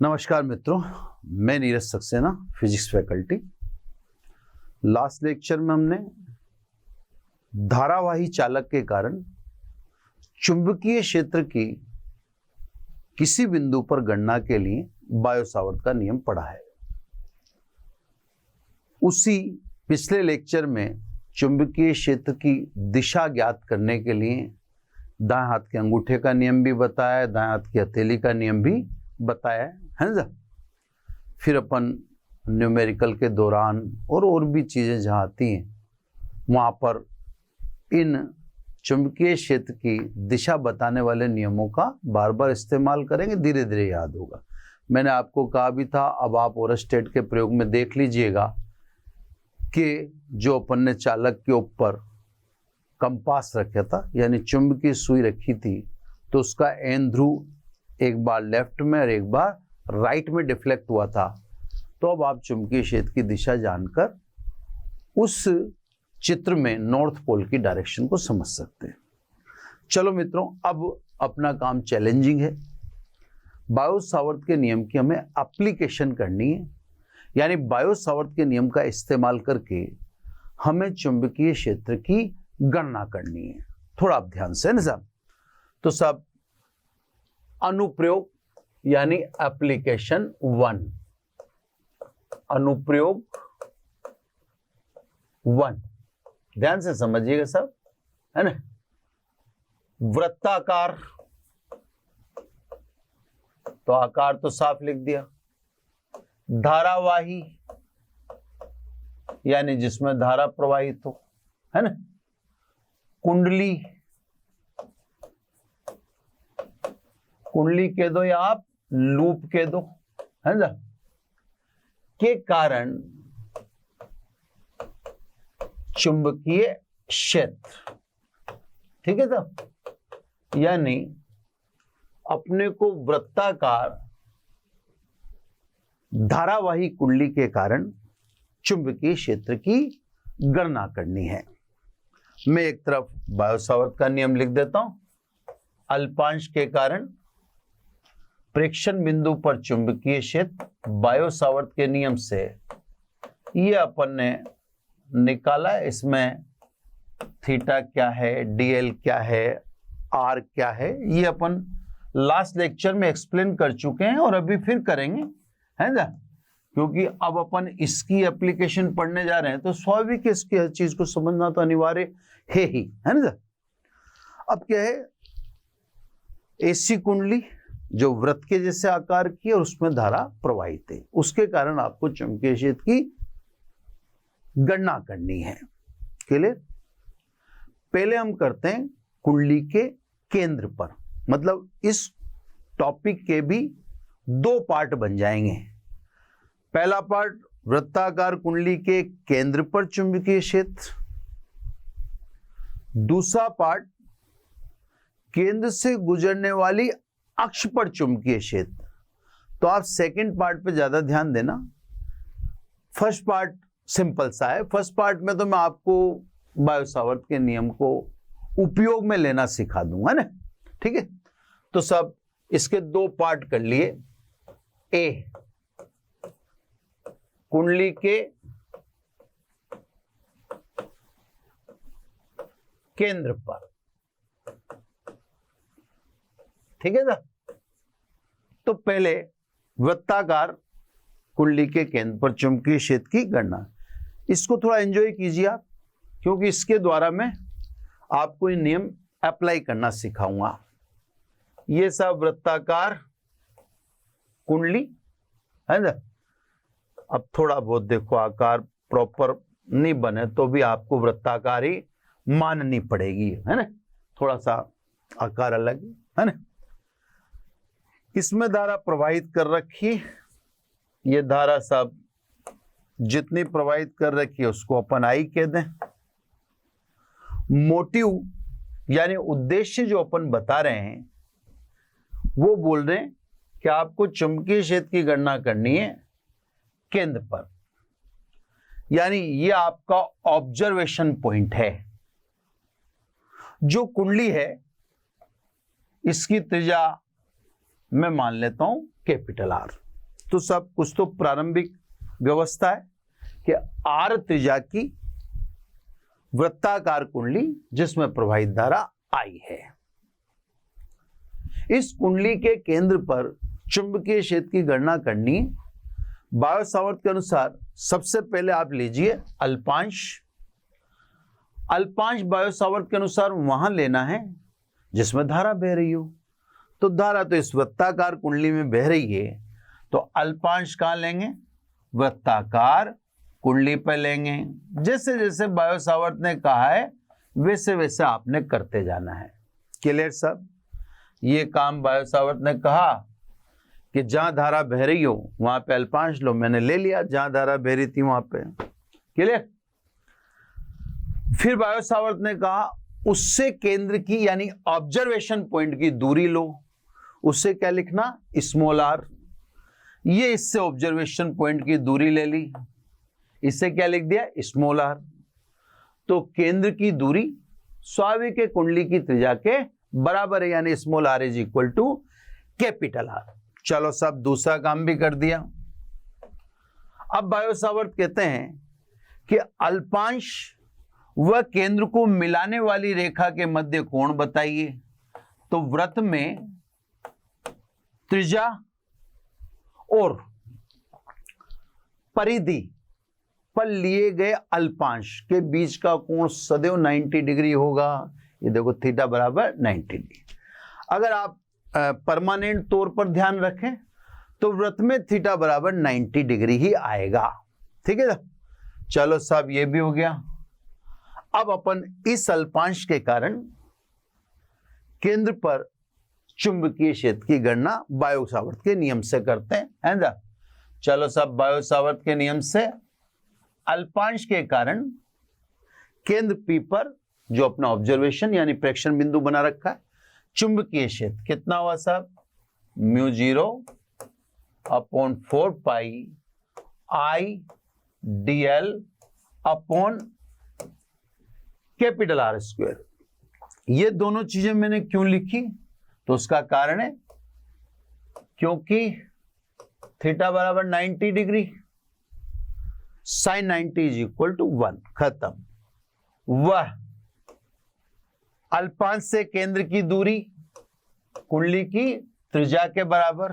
नमस्कार मित्रों, मैं Neeraj Saxena, physics faculty. Last lecture में हमने धारावाही चालक के कारण चुंबकीय क्षेत्र की किसी बिंदु पर गणना के लिए बायो-सावर्त का नियम पढ़ा है। उसी पिछले लेक्चर में चुंबकीय क्षेत्र की दिशा ज्ञात करने के लिए दाएं हाथ के अंगूठे का नियम भी बताया, दाएं हाथ की हथेली का नियम भी बताया है ना। फिर अपन न्यूमेरिकल के दौरान और भी चीज़ें जहाँ आती हैं वहाँ पर इन चुंबकीय क्षेत्र की दिशा बताने वाले नियमों का बार बार इस्तेमाल करेंगे, धीरे धीरे याद होगा। मैंने आपको कहा भी था, अब आप ओरस्टेड के प्रयोग में देख लीजिएगा कि जो अपन ने चालक के ऊपर कंपास रखा था, यानी चुंबकीय सुई रखी थी, तो उसका एन ध्रुव एक बार लेफ्ट में और एक बार राइट में डिफ्लेक्ट हुआ था। तो अब आप चुंबकीय क्षेत्र की दिशा जानकर उस चित्र में नॉर्थ पोल की डायरेक्शन को समझ सकते हैं। चलो मित्रों, अब अपना काम चैलेंजिंग है। बायो-सावर्त के नियम की हमें एप्लीकेशन करनी है, यानी बायो-सावर्त के नियम का इस्तेमाल करके हमें चुंबकीय क्षेत्र की गणना करनी है। थोड़ा आप ध्यान से ना साहब। तो सब अनुप्रयोग यानी एप्लीकेशन 1, अनुप्रयोग 1 ध्यान से समझिएगा सब, है ना। वृत्ताकार, तो आकार तो साफ लिख दिया। धारावाही यानी जिसमें धारा प्रवाहित हो, है ना। कुंडली, कुंडली कह दो या आप लूप कह दो, है ना, के कारण चुंबकीय क्षेत्र, ठीक है साहब। यानी अपने को वृत्ताकार धारावाही कुंडली के कारण चुंबकीय क्षेत्र की गणना करनी है। मैं एक तरफ बायो-सावर्त का नियम लिख देता हूं। अल्पांश के कारण प्रेक्षण बिंदु पर चुंबकीय क्षेत्र बायो-सावर्त के नियम से ये अपन ने निकाला। इसमें थीटा क्या है, डीएल क्या है, आर क्या है, ये अपन लास्ट लेक्चर में एक्सप्लेन कर चुके हैं और अभी फिर करेंगे, है ना। क्योंकि अब अपन इसकी एप्लीकेशन पढ़ने जा रहे हैं तो स्वाभाविक है इसकी हर चीज को समझना तो अनिवार्य है ही, है ना। अब क्या है, एसी कुंडली जो वृत्त के जैसे आकार की और उसमें धारा प्रवाहित है, उसके कारण आपको चुंबकीय क्षेत्र की गणना करनी है। क्लियर। पहले हम करते हैं कुंडली के केंद्र पर, मतलब इस टॉपिक के भी 2 पार्ट बन जाएंगे। पहला पार्ट वृत्ताकार कुंडली के केंद्र पर चुंबकीय क्षेत्र, दूसरा पार्ट केंद्र से गुजरने वाली अक्ष पर चुंबकीय क्षेत्र। तो आप सेकंड पार्ट पे ज्यादा ध्यान देना। फर्स्ट पार्ट सिंपल सा है। फर्स्ट पार्ट में तो मैं आपको बायो-सावर्त के नियम को उपयोग में लेना सिखा दूंगा ना, ठीक है। तो सब इसके 2 पार्ट कर लिए। ए, कुंडली के केंद्र पर, ठीक है ना। तो पहले वृत्ताकार कुंडली के केंद्र पर चुंबकीय क्षेत्र की गणना, इसको थोड़ा एंजॉय कीजिए आप, क्योंकि इसके द्वारा मैं आपको ये नियम अप्लाई करना सिखाऊंगा। ये सब वृत्ताकार कुंडली, है ना। अब थोड़ा बहुत देखो आकार प्रॉपर नहीं बने तो भी आपको वृत्ताकार ही माननी पड़ेगी, है ना। थोड़ा सा आकार अलग है ना। इसमें धारा प्रवाहित कर रखी, ये धारा सब जितनी प्रवाहित कर रखी है उसको अपन आई कह दें। मोटिव यानी उद्देश्य जो अपन बता रहे हैं वो बोल रहे हैं कि आपको चुंबकीय क्षेत्र की गणना करनी है केंद्र पर, यानी ये आपका ऑब्जर्वेशन पॉइंट है। जो कुंडली है इसकी त्रिज्या मैं मान लेता हूं कैपिटल आर, तो सब कुछ तो प्रारंभिक व्यवस्था है कि R त्रिज्या की वृत्ताकार कुंडली जिसमें प्रवाहित धारा I है। इस कुंडली के केंद्र पर चुंबकीय क्षेत्र की गणना करनी है। बायो-सावर्त के अनुसार सबसे पहले आप लीजिए अल्पांश। अल्पांश बायो-सावर्त के अनुसार वहां लेना है जिसमें धारा बह रही हो। तो धारा तो इस वृत्ताकार कुंडली में बह रही है, तो अल्पांश कहां लेंगे? वृत्ताकार कुंडली पर लेंगे। जैसे जैसे बायो-सावर्त ने कहा है वैसे वैसे आपने करते जाना है। क्लियर सब? ये काम बायो-सावर्त ने कहा कि जहां धारा बह रही हो वहां पे अल्पांश लो, मैंने ले लिया जहां धारा बह रही थी वहां पे। क्लियर? फिर बायो-सावर्त ने कहा उससे केंद्र की यानी ऑब्जर्वेशन पॉइंट की दूरी लो। उससे क्या लिखना? Small r। ये इससे ऑब्जर्वेशन पॉइंट की दूरी ले ली, इससे क्या लिख दिया? Small r। तो केंद्र की दूरी स्वाभाविक कुंडली की त्रिज्या के बराबर है, यानी small r is equal to capital R। चलो सब दूसरा काम भी कर दिया। अब बायो-सावर्त कहते हैं कि अल्पांश व केंद्र को मिलाने वाली रेखा के मध्य कोण बताइए। तो वृत्त में त्रिज्या और परिधि पर लिए गए अल्पांश के बीच का कोण सदैव 90 डिग्री होगा। ये देखो थीटा बराबर 90 डिग्री। अगर आप परमानेंट तौर पर ध्यान रखें तो वृत्त में थीटा बराबर 90 डिग्री ही आएगा। ठीक है ना? चलो साहब ये भी हो गया। अब अपन इस अल्पांश के कारण केंद्र पर चुंबकीय क्षेत्र की गणना बायो-सावर्त के नियम से करते हैं, है ना? चलो साहब बायो-सावर्त के नियम से अल्पांश के कारण केंद्र P पर जो अपना ऑब्जर्वेशन यानी प्रेक्षण बिंदु बना रखा है, चुंबकीय क्षेत्र कितना हुआ साहब? μ0/4 पाई I dl upon capital R square. ये दोनों चीजें मैंने क्यों लिखी? तो उसका कारण है क्योंकि थीटा बराबर 90 degree, sine 90 is equal to 1। खत्म। वह अल्पांश से केंद्र की दूरी कुंडली की त्रिज्या के बराबर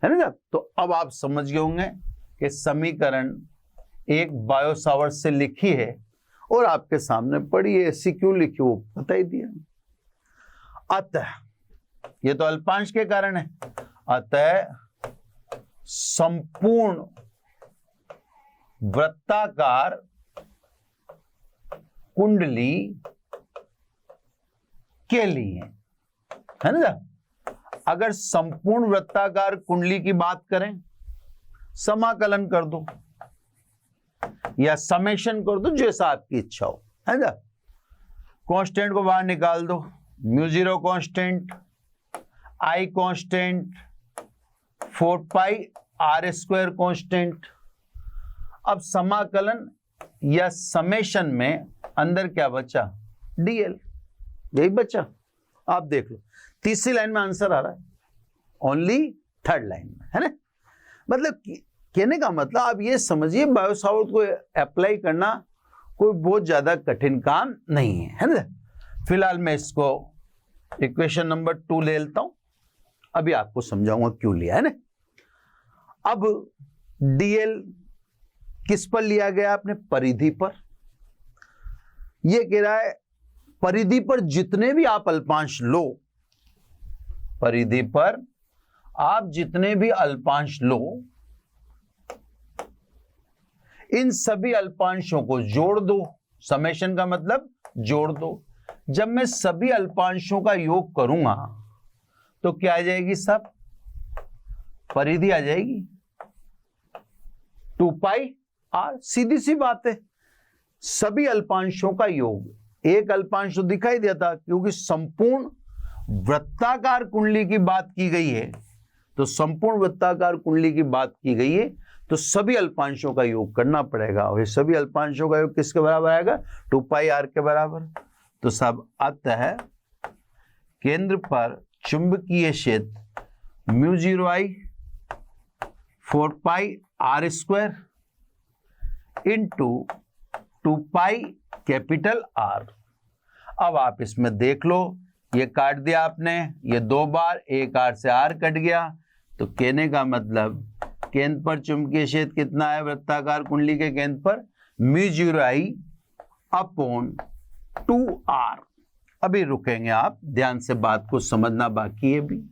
है ना। तो अब आप समझ गए होंगे कि समीकरण एक बायो-सावर्त से लिखी है और आपके सामने पड़ी है, ऐसी क्यों लिखी वो बता ही दिया। अतः ये तो अल्पांश के कारण है, अतः संपूर्ण वृत्ताकार कुंडली के लिए, है ना, अगर संपूर्ण वृत्ताकार कुंडली की बात करें, समाकलन कर दो या समेशन कर दो, जैसा आपकी इच्छा हो, है ना। कांस्टेंट को बाहर निकाल दो, μ0 constant, I constant, 4 pi R square constant. अब समाकलन या समेशन में अंदर क्या बचा? dl, यही बचा। आप देख लो तीसरी लाइन में आंसर आ रहा है, ओनली थर्ड लाइन में, है ना। मतलब कहने का मतलब आप ये समझिए बायो-सावर्त को अप्लाई करना कोई बहुत ज्यादा कठिन काम नहीं है ना। फिलहाल मैं इसको इक्वेशन नंबर 2 ले लेता हूं, अभी आपको समझाऊंगा क्यों लिया है ना। अब dl किस पर लिया गया? आपने परिधि पर। यह कह रहा है परिधि पर जितने भी आप अल्पांश लो, परिधि पर आप जितने भी अल्पांश लो, इन सभी अल्पांशों को जोड़ दो। समेशन का मतलब जोड़ दो। जब मैं सभी अल्पांशों का योग करूंगा तो क्या आ जाएगी? सब परिधि आ जाएगी 2 पाई R। सीधी सी बात है, सभी अल्पांशों का योग। एक अल्पांश तो दिखाई देता, क्योंकि संपूर्ण वृत्ताकार कुंडली की बात की गई है, तो संपूर्ण वृत्ताकार कुंडली की बात की गई है तो सभी अल्पांशों का योग करना पड़ेगा। और ये सभी अल्पांशों का योग किसके बराबर आएगा? 2 पाई R के बराबर। तो सब अतः केंद्र पर चुंबकीय क्षेत्र μ0I 4 pi are square into 2 pi capital R. अब आप इसमें देख लो, ये काट दिया आपने, ये 2 बार, एक आर से आर कट गया, तो कहने का मतलब केंद्र पर चुंबकीय क्षेत्र कितना है वृत्ताकार कुंडली के केंद्र पर, μ0I अपॉन 2r। अभी रुकेंगे, आप ध्यान से बात को समझना बाकी है भी।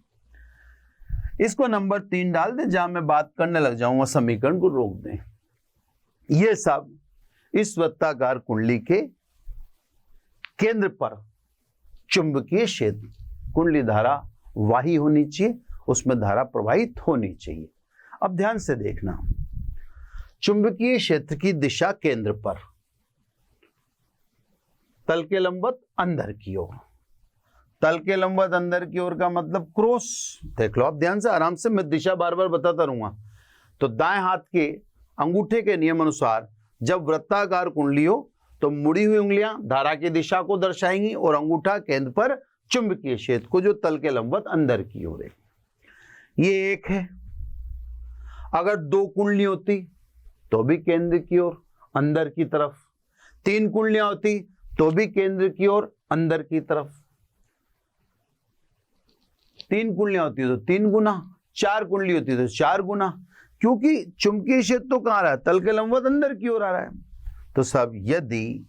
इसको नंबर 3 डाल दे, जहां मैं बात करने लग जाऊंगा समीकरण को रोक दें। ये सब इस वृत्ताकार कुंडली के केंद्र पर चुंबकीय क्षेत्र, कुंडली धारा वाही होनी चाहिए, उसमें धारा प्रवाहित होनी चाहिए। अब ध्यान से देखना, चुंबकीय क्षेत्र की दिशा केंद्र पर, तल के लंबवत अंदर की ओर। तल के लंबवत अंदर की ओर का मतलब क्रॉस। देख लो आप ध्यान से, आराम से, मैं दिशा बार बार बताता रहूंगा। तो दाएं हाथ के अंगूठे के नियम अनुसार जब वृत्ताकार कुंडली हो तो मुड़ी हुई उंगलियां धारा की दिशा को दर्शाएंगी और अंगूठा केंद्र पर चुंबकीय क्षेत्र को, जो तल के लंबवत अंदर की ओर है। ये एक है। अगर 2 कुंडली होती तो भी केंद्र की ओर अंदर की तरफ, 3 कुंडलियां होती तो भी केंद्र की ओर अंदर की तरफ। 3 कुंडलियां होती तो 3 गुना, 4 कुंडली होती तो 4 गुना, क्योंकि चुंबकीय क्षेत्र तो कहां रहा है, तल के लंबवत अंदर की ओर आ रहा है। तो सब यदि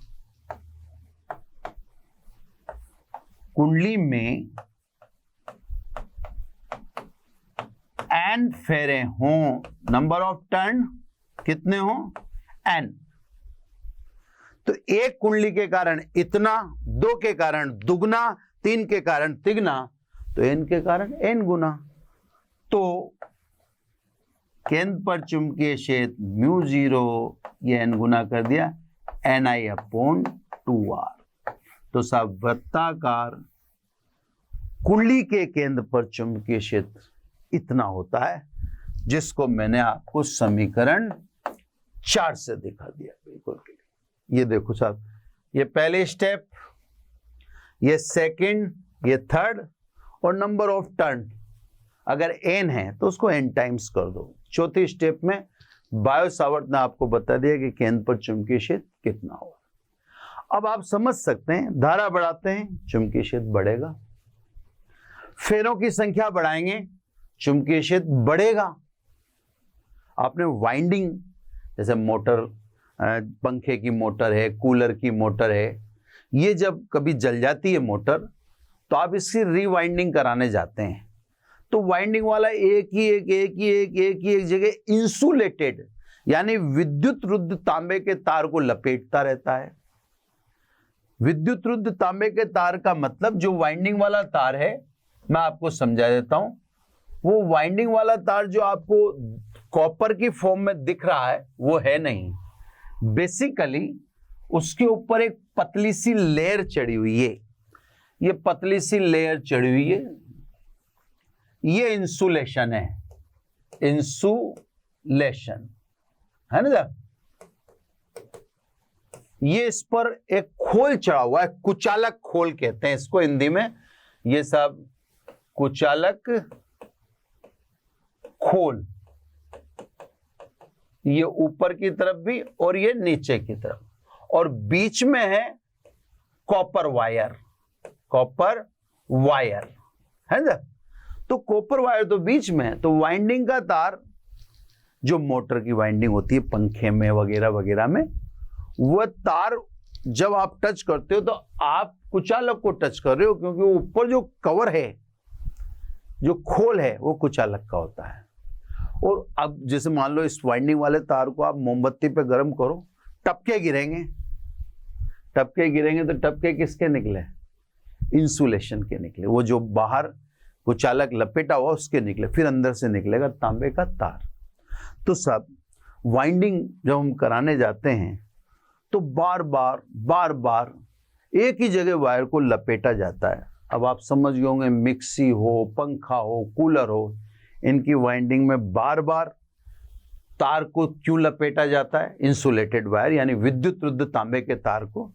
कुंडली में n फेरे हों, नंबर ऑफ टर्न कितने हों, n, तो एक कुंडली के कारण इतना, 2 के कारण दुगना, 3 के कारण तिगना, तो n के कारण n गुना। तो केंद्र पर चुंबकीय क्षेत्र μ0, ये n गुना कर दिया ni अपॉन 2r। तो सब वृत्ताकार कुंडली के केंद्र पर चुंबकीय क्षेत्र इतना होता है, जिसको मैंने आपको समीकरण 4 से दिखा दिया बिल्कुल क्लियर। ये देखो साहब, ये पहले स्टेप, ये सेकंड, ये थर्ड, और नंबर ऑफ टर्न अगर n है तो उसको n टाइम्स कर दो। चौथी स्टेप में बायो सावर्ट ने आपको बता दिया कि केंद्र पर चुंबकीय क्षेत्र कितना होगा। अब आप समझ सकते हैं, धारा बढ़ाते हैं चुंबकीय क्षेत्र बढ़ेगा, फेरों की संख्या बढ़ाएंगे चुंबकीय क्षेत्र बढ़ेगा। आपने वाइंडिंग, जैसे मोटर, पंखे की मोटर है, कूलर की मोटर है, ये जब कभी जल जाती है मोटर तो आप इसकी रीवाइंडिंग कराने जाते हैं, तो वाइंडिंग वाला एक ही एक जगह इंसुलेटेड यानी विद्युत रुद्ध तांबे के तार को लपेटता रहता है। विद्युत रुद्ध तांबे के तार का मतलब, जो वाइंडिंग वाला तार है, मैं आपको समझा देता हूं, वो वाइंडिंग वाला तार जो आपको कॉपर की फॉर्म में दिख रहा है वो है नहीं, बेसिकली उसके ऊपर एक पतली सी लेयर चढ़ी हुई है। ये पतली सी लेयर चढ़ी हुई है, ये इंसुलेशन है, इंसुलेशन है ना। ये इस पर एक खोल चढ़ा हुआ है, कुचालक खोल कहते हैं इसको हिंदी में। ये सब कुचालक खोल, ये ऊपर की तरफ भी और ये नीचे की तरफ, और बीच में है कॉपर वायर, कॉपर वायर है ना। तो कॉपर वायर तो बीच में है, तो वाइंडिंग का तार, जो मोटर की वाइंडिंग होती है पंखे में वगैरह वगैरह में, वह तार जब आप टच करते हो तो आप कुचालक को टच कर रहे हो, क्योंकि ऊपर जो कवर है, जो खोल है, वो कुचालक का होता है। और अब जैसे मान लो इस वाइंडिंग वाले तार को आप मोमबत्ती पे गर्म करो, टपके गिरेंगे, टपके गिरेंगे तो टपके किसके निकले, इंसुलेशन के निकले, वो जो बाहर कुचालक लपेटा हुआ उसके निकले, फिर अंदर से निकलेगा तांबे का तार। तो सब वाइंडिंग जब हम कराने जाते हैं तो बार बार एक ही जगह वायर को लपेटा जाता है। अब आप समझ गए होंगे, मिक्सी हो, पंखा हो, कूलर हो, इनकी वाइंडिंग में बार बार तार को क्यों लपेटा जाता है, इंसुलेटेड वायर यानी विद्युत रुद्ध तांबे के तार को,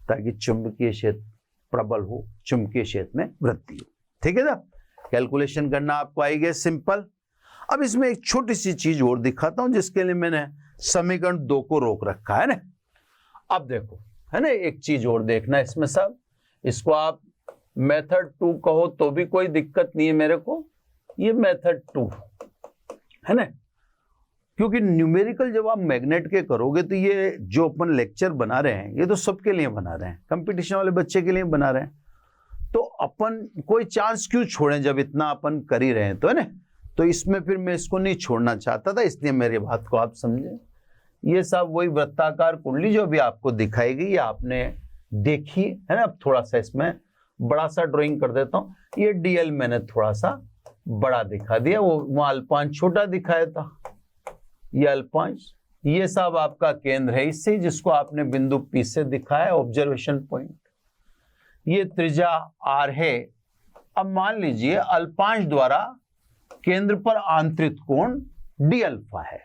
ताकि चुंबकीय क्षेत्र प्रबल हो, चुंबकीय क्षेत्र में वृद्धि हो। ठीक है ना, कैलकुलेशन करना आपको आई गया सिंपल। अब इसमें एक छोटी सी चीज और दिखाता हूं जिसके लिए मैंने समीकरण 2 को रोक रखा है ना। अब देखो है ना, एक चीज और देखना इसमें सब, इसको आप मेथड 2 कहो तो भी कोई दिक्कत नहीं है मेरे को, ये मेथड 2 है ना, क्योंकि न्यूमेरिकल जब आप मैग्नेट के करोगे तो ये जो अपन लेक्चर बना रहे हैं ये तो सबके लिए बना रहे हैं, कंपटीशन वाले बच्चे के लिए बना रहे हैं, तो अपन कोई चांस क्यों छोड़ें जब इतना अपन कर ही रहे हैं, तो है ना। तो इसमें फिर मैं इसको नहीं छोड़ना चाहता था, इसलिए मेरी बात को आप समझे। ये सब वही वृत्ताकार कुंडली जो अभी आपको दिखाई गई, ये आपने देखी है ना। अब थोड़ा सा इसमें बड़ा सा ड्राइंग कर देता हूँ, ये डीएल मैंने थोड़ा सा बड़ा दिखा दिया, वो अल्पांश छोटा दिखाया था, ये अल्पांश, ये सब आपका केंद्र है इससे, जिसको आपने बिंदु P से दिखाया ऑब्जर्वेशन पॉइंट, ये त्रिज्या R है। अब मान लीजिए अल्पांश द्वारा केंद्र पर आंतरिक कोण d अल्फा है,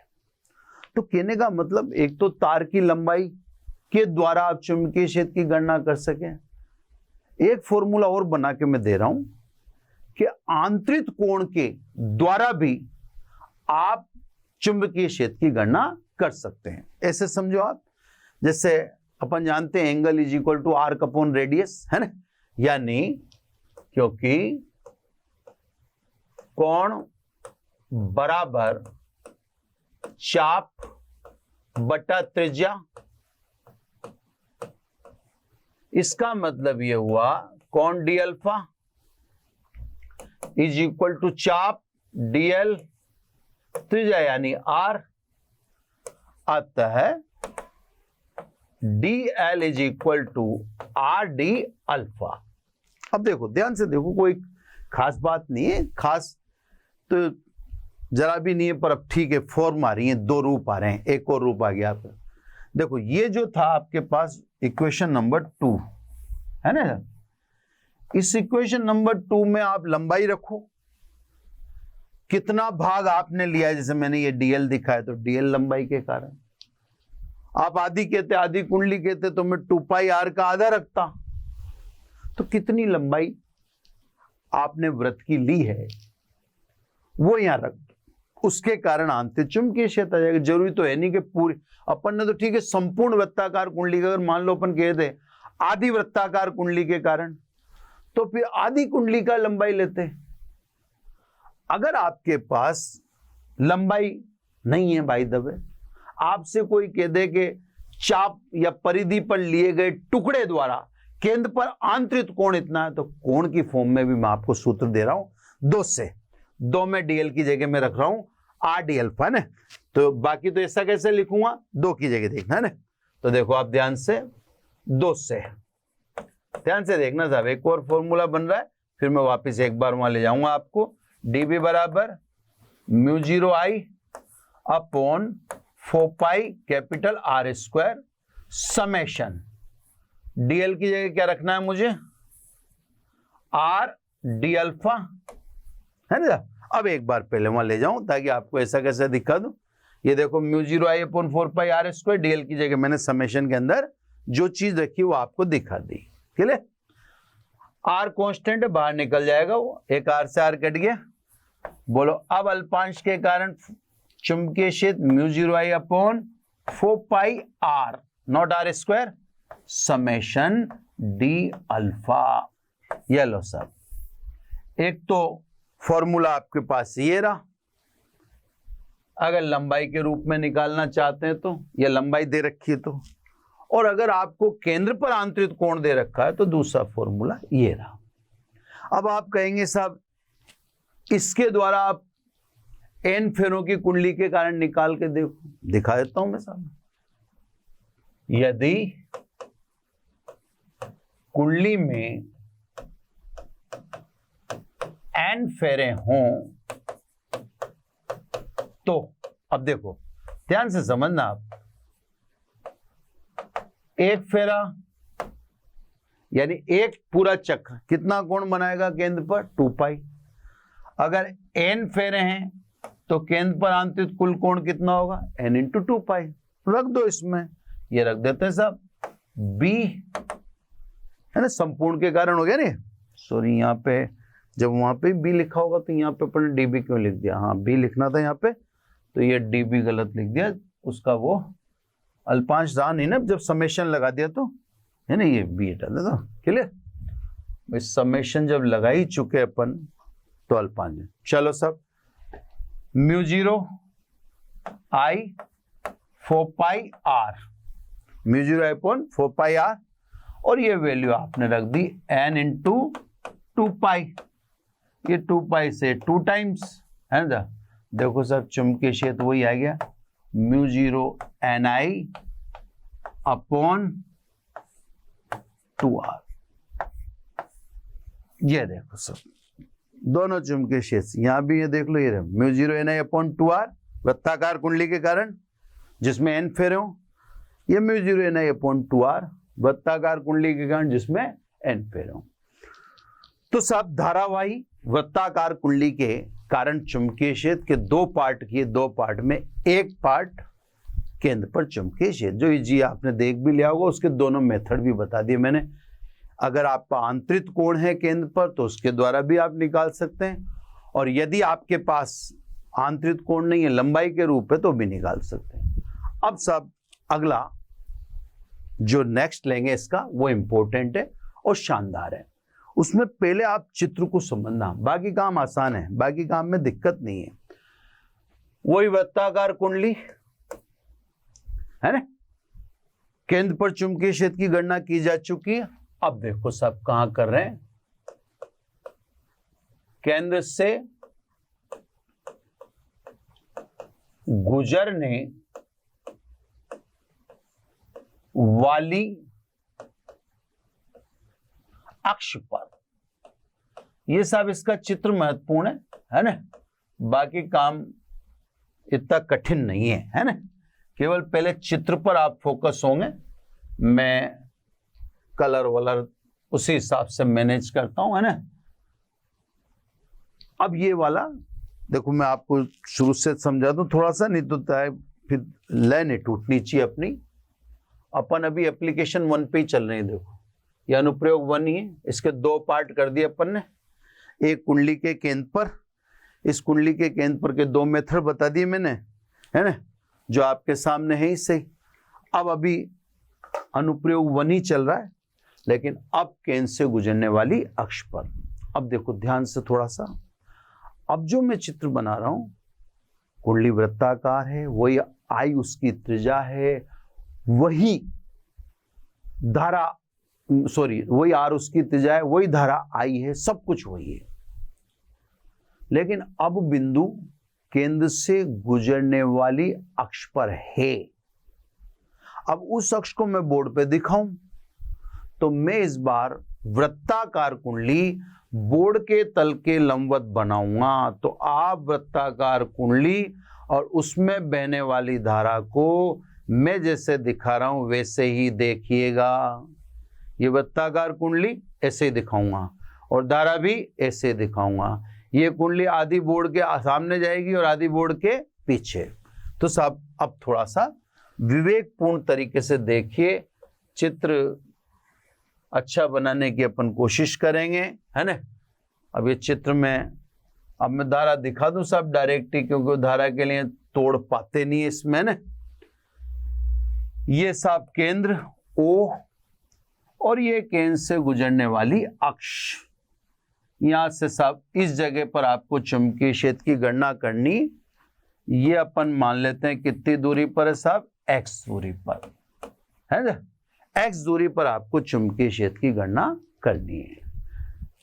तो कहने का मतलब एक तो तार की लंबाई के द्वारा आप चुंबकीय क्षेत्र की गणना कर सकें, एक फॉर्मूला और बना के मैं दे रहा हूं कि आंतरिक कोण के द्वारा भी आप चुंबकीय क्षेत्र की गणना कर सकते हैं। ऐसे समझो आप, जैसे अपन जानते हैं angle is equal to arc upon radius है ना, यानी क्योंकि कोण बराबर चाप बटा त्रिज्या, इसका मतलब यह हुआ कोण d alpha is equal to चाप डीएल त्रिज्या यानी आर, अतः d l is equal to r d alpha. अब देखो ध्यान से देखो, कोई खास बात नहीं है, खास तो जरा भी नहीं है, पर अब ठीक है, फॉर्म आ रही है, 2 रूप आ रहे हैं, एक और रूप आ गया आप देखो। ये जो था आपके पास इक्वेशन नंबर 2 है ना, इस इक्वेशन नंबर 2 में आप लंबाई रखो, कितना भाग आपने लिया है, जैसे मैंने ये डीएल दिखाया तो डीएल लंबाई के कारण, आप आधी कहते आधी कुंडली कहते तो मैं 2 पाई आर का आधा रखता, तो कितनी लंबाई आपने वृत्त की ली है वो यहां रख, उसके कारण आंतरिक चुंबकीय क्षेत्र आ जाएगा। जरूरी तो है नहीं कि पूरी, अपन ने तो ठीक है संपूर्ण वृत्ताकार कुंडली का, अगर मान लो अपन कह दे आधी वृत्ताकार कुंडली के कारण, तो फिर आधी कुंडली का लंबाई लेते। अगर आपके पास लंबाई नहीं है भाई दबे, आपसे कोई कह दे कि चाप या परिधि पर लिए गए टुकड़े द्वारा केंद्र पर आंतरिक कोण इतना है, तो कोण की फॉर्म में भी मैं आपको सूत्र दे रहा हूं 2 से, 2 में डीएल की जगह में रख रहा हूं आर डी अल्फा ना, तो बाकी तो ऐसा कैसे लिखूंगा 2 की जगह देखना है ना। तो देखो आप ध्यान से 2 से, ध्यान से देखना साहब, एक और फॉर्मूला बन रहा है, फिर मैं वापस एक बार वहां ले जाऊंगा आपको। डीबी बराबर μ0 I upon 4 pi capital R square summation, DL की जगह क्या रखना है मुझे, आर डी अल्फा है ना। अब एक बार पहले वहां ले जाऊं ताकि आपको ऐसा कैसे दिखा दूं, ये देखो μ0 I upon 4 pi R square, DL की जगह मैंने समेशन के अंदर जो चीज रखी वो आपको दिखा दी, ठीक है। आर कांस्टेंट बाहर निकल जाएगा, वो एक आर से आर कट गया, बोलो अब अल्पांश के कारण चुंबकीय क्षेत्र μ0 I upon 4 pi R not R square summation D alpha. ये लो सब, एक तो फॉर्मूला आपके पास ये रहा, अगर लंबाई के रूप में निकालना चाहते हैं तो ये लंबाई दे रखी है तो, और अगर आपको केंद्र पर आंतरिक कोण दे रखा है तो दूसरा फॉर्मूला ये रहा। अब आप कहेंगे साहब इसके द्वारा आप एन फेरों की कुंडली के कारण निकाल के देखो, दिखा देता हूं मैं साहब। यदि कुंडली में एन फेरे हों तो, अब देखो ध्यान से समझना आप, एक फेरा यानी एक पूरा चक्र कितना कोण बनाएगा केंद्र पर 2 पाई, अगर एन फेरे हैं तो केंद्र पर आंतरिक कुल कोण कितना होगा n इंटू 2 पाई, रख दो इसमें, ये रख देते हैं साहब b है ना, संपूर्ण के कारण हो गया नहीं, सॉरी यहाँ पे जब वहां पे बी लिखा होगा तो यहाँ पे अपन ने dB क्यों लिख दिया? हाँ, बी लिखना था यहाँ पे, तो ये dB गलत लिख दिया, उसका वो अल्पांश रहा नहीं ना, जब समेशन लगा दिया तो, है ना, ये बी हटा दे। तो क्लियर, समेशन जब लगा ही चुके अपन तो अल्पांश। चलो सब, μ0 I 4π r, μ0 I upon 4π r, और ये वैल्यू आपने रख दी n इंटू 2π, ये 2π से 2 टाइम्स, है ना। देखो सब, चुंबकीय क्षेत्र वही आ गया, μ0 ni अपॉन 2r। ये देखो सब, दोनों चुंबकीय क्षेत्र, यहां भी ये देख लो, ये μ0 ni अपॉन 2r, वृत्ताकार कुंडली के कारण जिसमें n फेरे हो, ये μ0 ni अपॉन 2r, वृत्ताकार कुंडली के कारण जिसमें n फेरे हो। तो सब धारावाही वृत्ताकार कुंडली के कारण चुंबकीय क्षेत्र के दो पार्ट किए, दो पार्ट में एक पार्ट केंद्र पर चुंबकीय क्षेत्र, जो जी आपने देख भी लिया होगा, उसके दोनों मेथड भी बता दिए मैंने। अगर आपका आंतरिक कोण है केंद्र पर तो उसके द्वारा भी आप निकाल सकते हैं, और यदि आपके पास आंतरिक कोण नहीं है, लंबाई के रूप है, तो भी निकाल सकते हैं। अब सब अगला जो नेक्स्ट लेंगे इसका, वो इंपॉर्टेंट है और शानदार है। उसमें पहले आप चित्र को समझना, बाकी काम आसान है, बाकी काम में दिक्कत नहीं है। वही वृत्ताकार कुंडली है ना, केंद्र पर चुंबकीय क्षेत्र की गणना की जा चुकी है। अब देखो सब कहां कर रहे हैं, केंद्र से गुजरने वाली अक्ष पर, ये सब इसका चित्र महत्वपूर्ण है ना, बाकी काम इतना कठिन नहीं है ना, केवल पहले चित्र पर आप फोकस होंगे। मैं कलर वलर उसी हिसाब से मैनेज करता हूं, है ना। अब ये वाला देखो, मैं आपको शुरू से समझा दूं थोड़ा सा, नहीं तो फिर लय नहीं टूटनी चाहिए अपनी। अपन अभी एप्लीकेशन 1 पे ही चल रहे हैं। देखो, ये अनुप्रयोग 1 ही है, इसके दो पार्ट कर दिए अपन ने। एक कुंडली के केंद्र पर, इस कुंडली के केंद्र पर के दो मेथड बता दिए मैंने, है ना, जो आपके सामने है इससे। अब अभी अनुप्रयोग 1 ही चल रहा है, लेकिन अब केंद्र से गुजरने वाली अक्ष पर। अब देखो ध्यान से थोड़ा सा, अब जो मैं चित्र बना रहा हूं, कुंडली वृत्ताकार है, वही आई उसकी त्रिज्या है, वही धारा, सॉरी वही आर उसकी त्रिज्या है, वही धारा आई है, सब कुछ वही है। लेकिन अब बिंदु केंद्र से गुजरने वाली अक्ष पर है। अब उस अक्ष को मैं बोर्ड पे दिखाऊं तो मैं इस बार वृत्ताकार कुंडली बोर्ड के तल के लंबवत बनाऊंगा। तो आप वृत्ताकार कुंडली और उसमें बहने वाली धारा को मैं जैसे दिखा रहा हूं वैसे ही देखिएगा। ये वृत्ताकार कुंडली ऐसे ही दिखाऊंगा और धारा भी ऐसे दिखाऊंगा। ये कुंडली आधी बोर्ड के सामने जाएगी और आधी बोर्ड के पीछे। तो सब अब थोड़ा सा विवेकपूर्ण तरीके से देखिए, चित्र अच्छा बनाने की अपन कोशिश करेंगे, है ना। अब ये चित्र में अब मैं धारा दिखा दूं सब डायरेक्ट ही, क्योंकि धारा के लिए तोड़ पाते नहीं इसमें ना। ये सब केंद्र O और ये केंद्र से गुजरने वाली अक्ष, यहां से सब इस जगह पर आपको चुंबकीय क्षेत्र की गणना करनी। ये अपन मान लेते हैं कितनी दूरी पर है साहब, x दूरी पर, है ना। x दूरी पर आपको चुंबकीय क्षेत्र की गणना करनी है।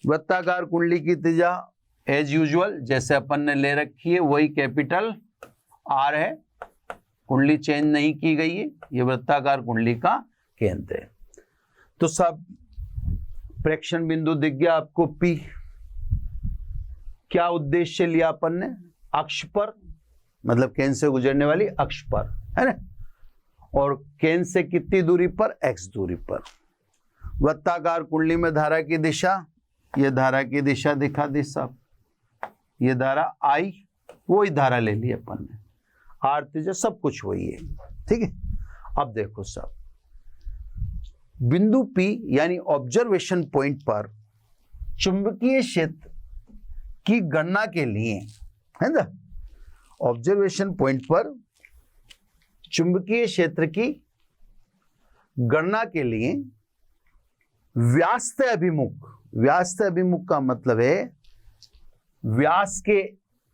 वृत्ताकार कुंडली की त्रिज्या एज यूजुअल जैसे अपन ने ले रखी है वही कैपिटल R है, कुंडली चेंज नहीं की गई है। ये वृत्ताकार कुंडली का केंद्र है। तो सब प्रेक्षण बिंदु दिख गया आपको P। क्या उद्देश्य लिया अपन ने, अक्ष पर, मतलब केंद्र से गुजरने वाली अक्ष पर, है ना, और केंद्र से कितनी दूरी पर, x दूरी पर। वृत्ताकार कुंडली में धारा की दिशा, ये धारा की दिशा दिखा दी सब, ये धारा I, वही धारा ले ली अपन ने, R त्रिज्या सब कुछ वही है, ठीक है। अब देखो सब, बिंदु P यानी ऑब्जर्वेशन पॉइंट पर चुंबकीय क्षेत्र की गणना के लिए, है ना, ऑब्जर्वेशन पॉइंट पर चुंबकीय क्षेत्र की गणना के लिए व्यास से अभिमुख, व्यास से अभिमुख का मतलब है व्यास के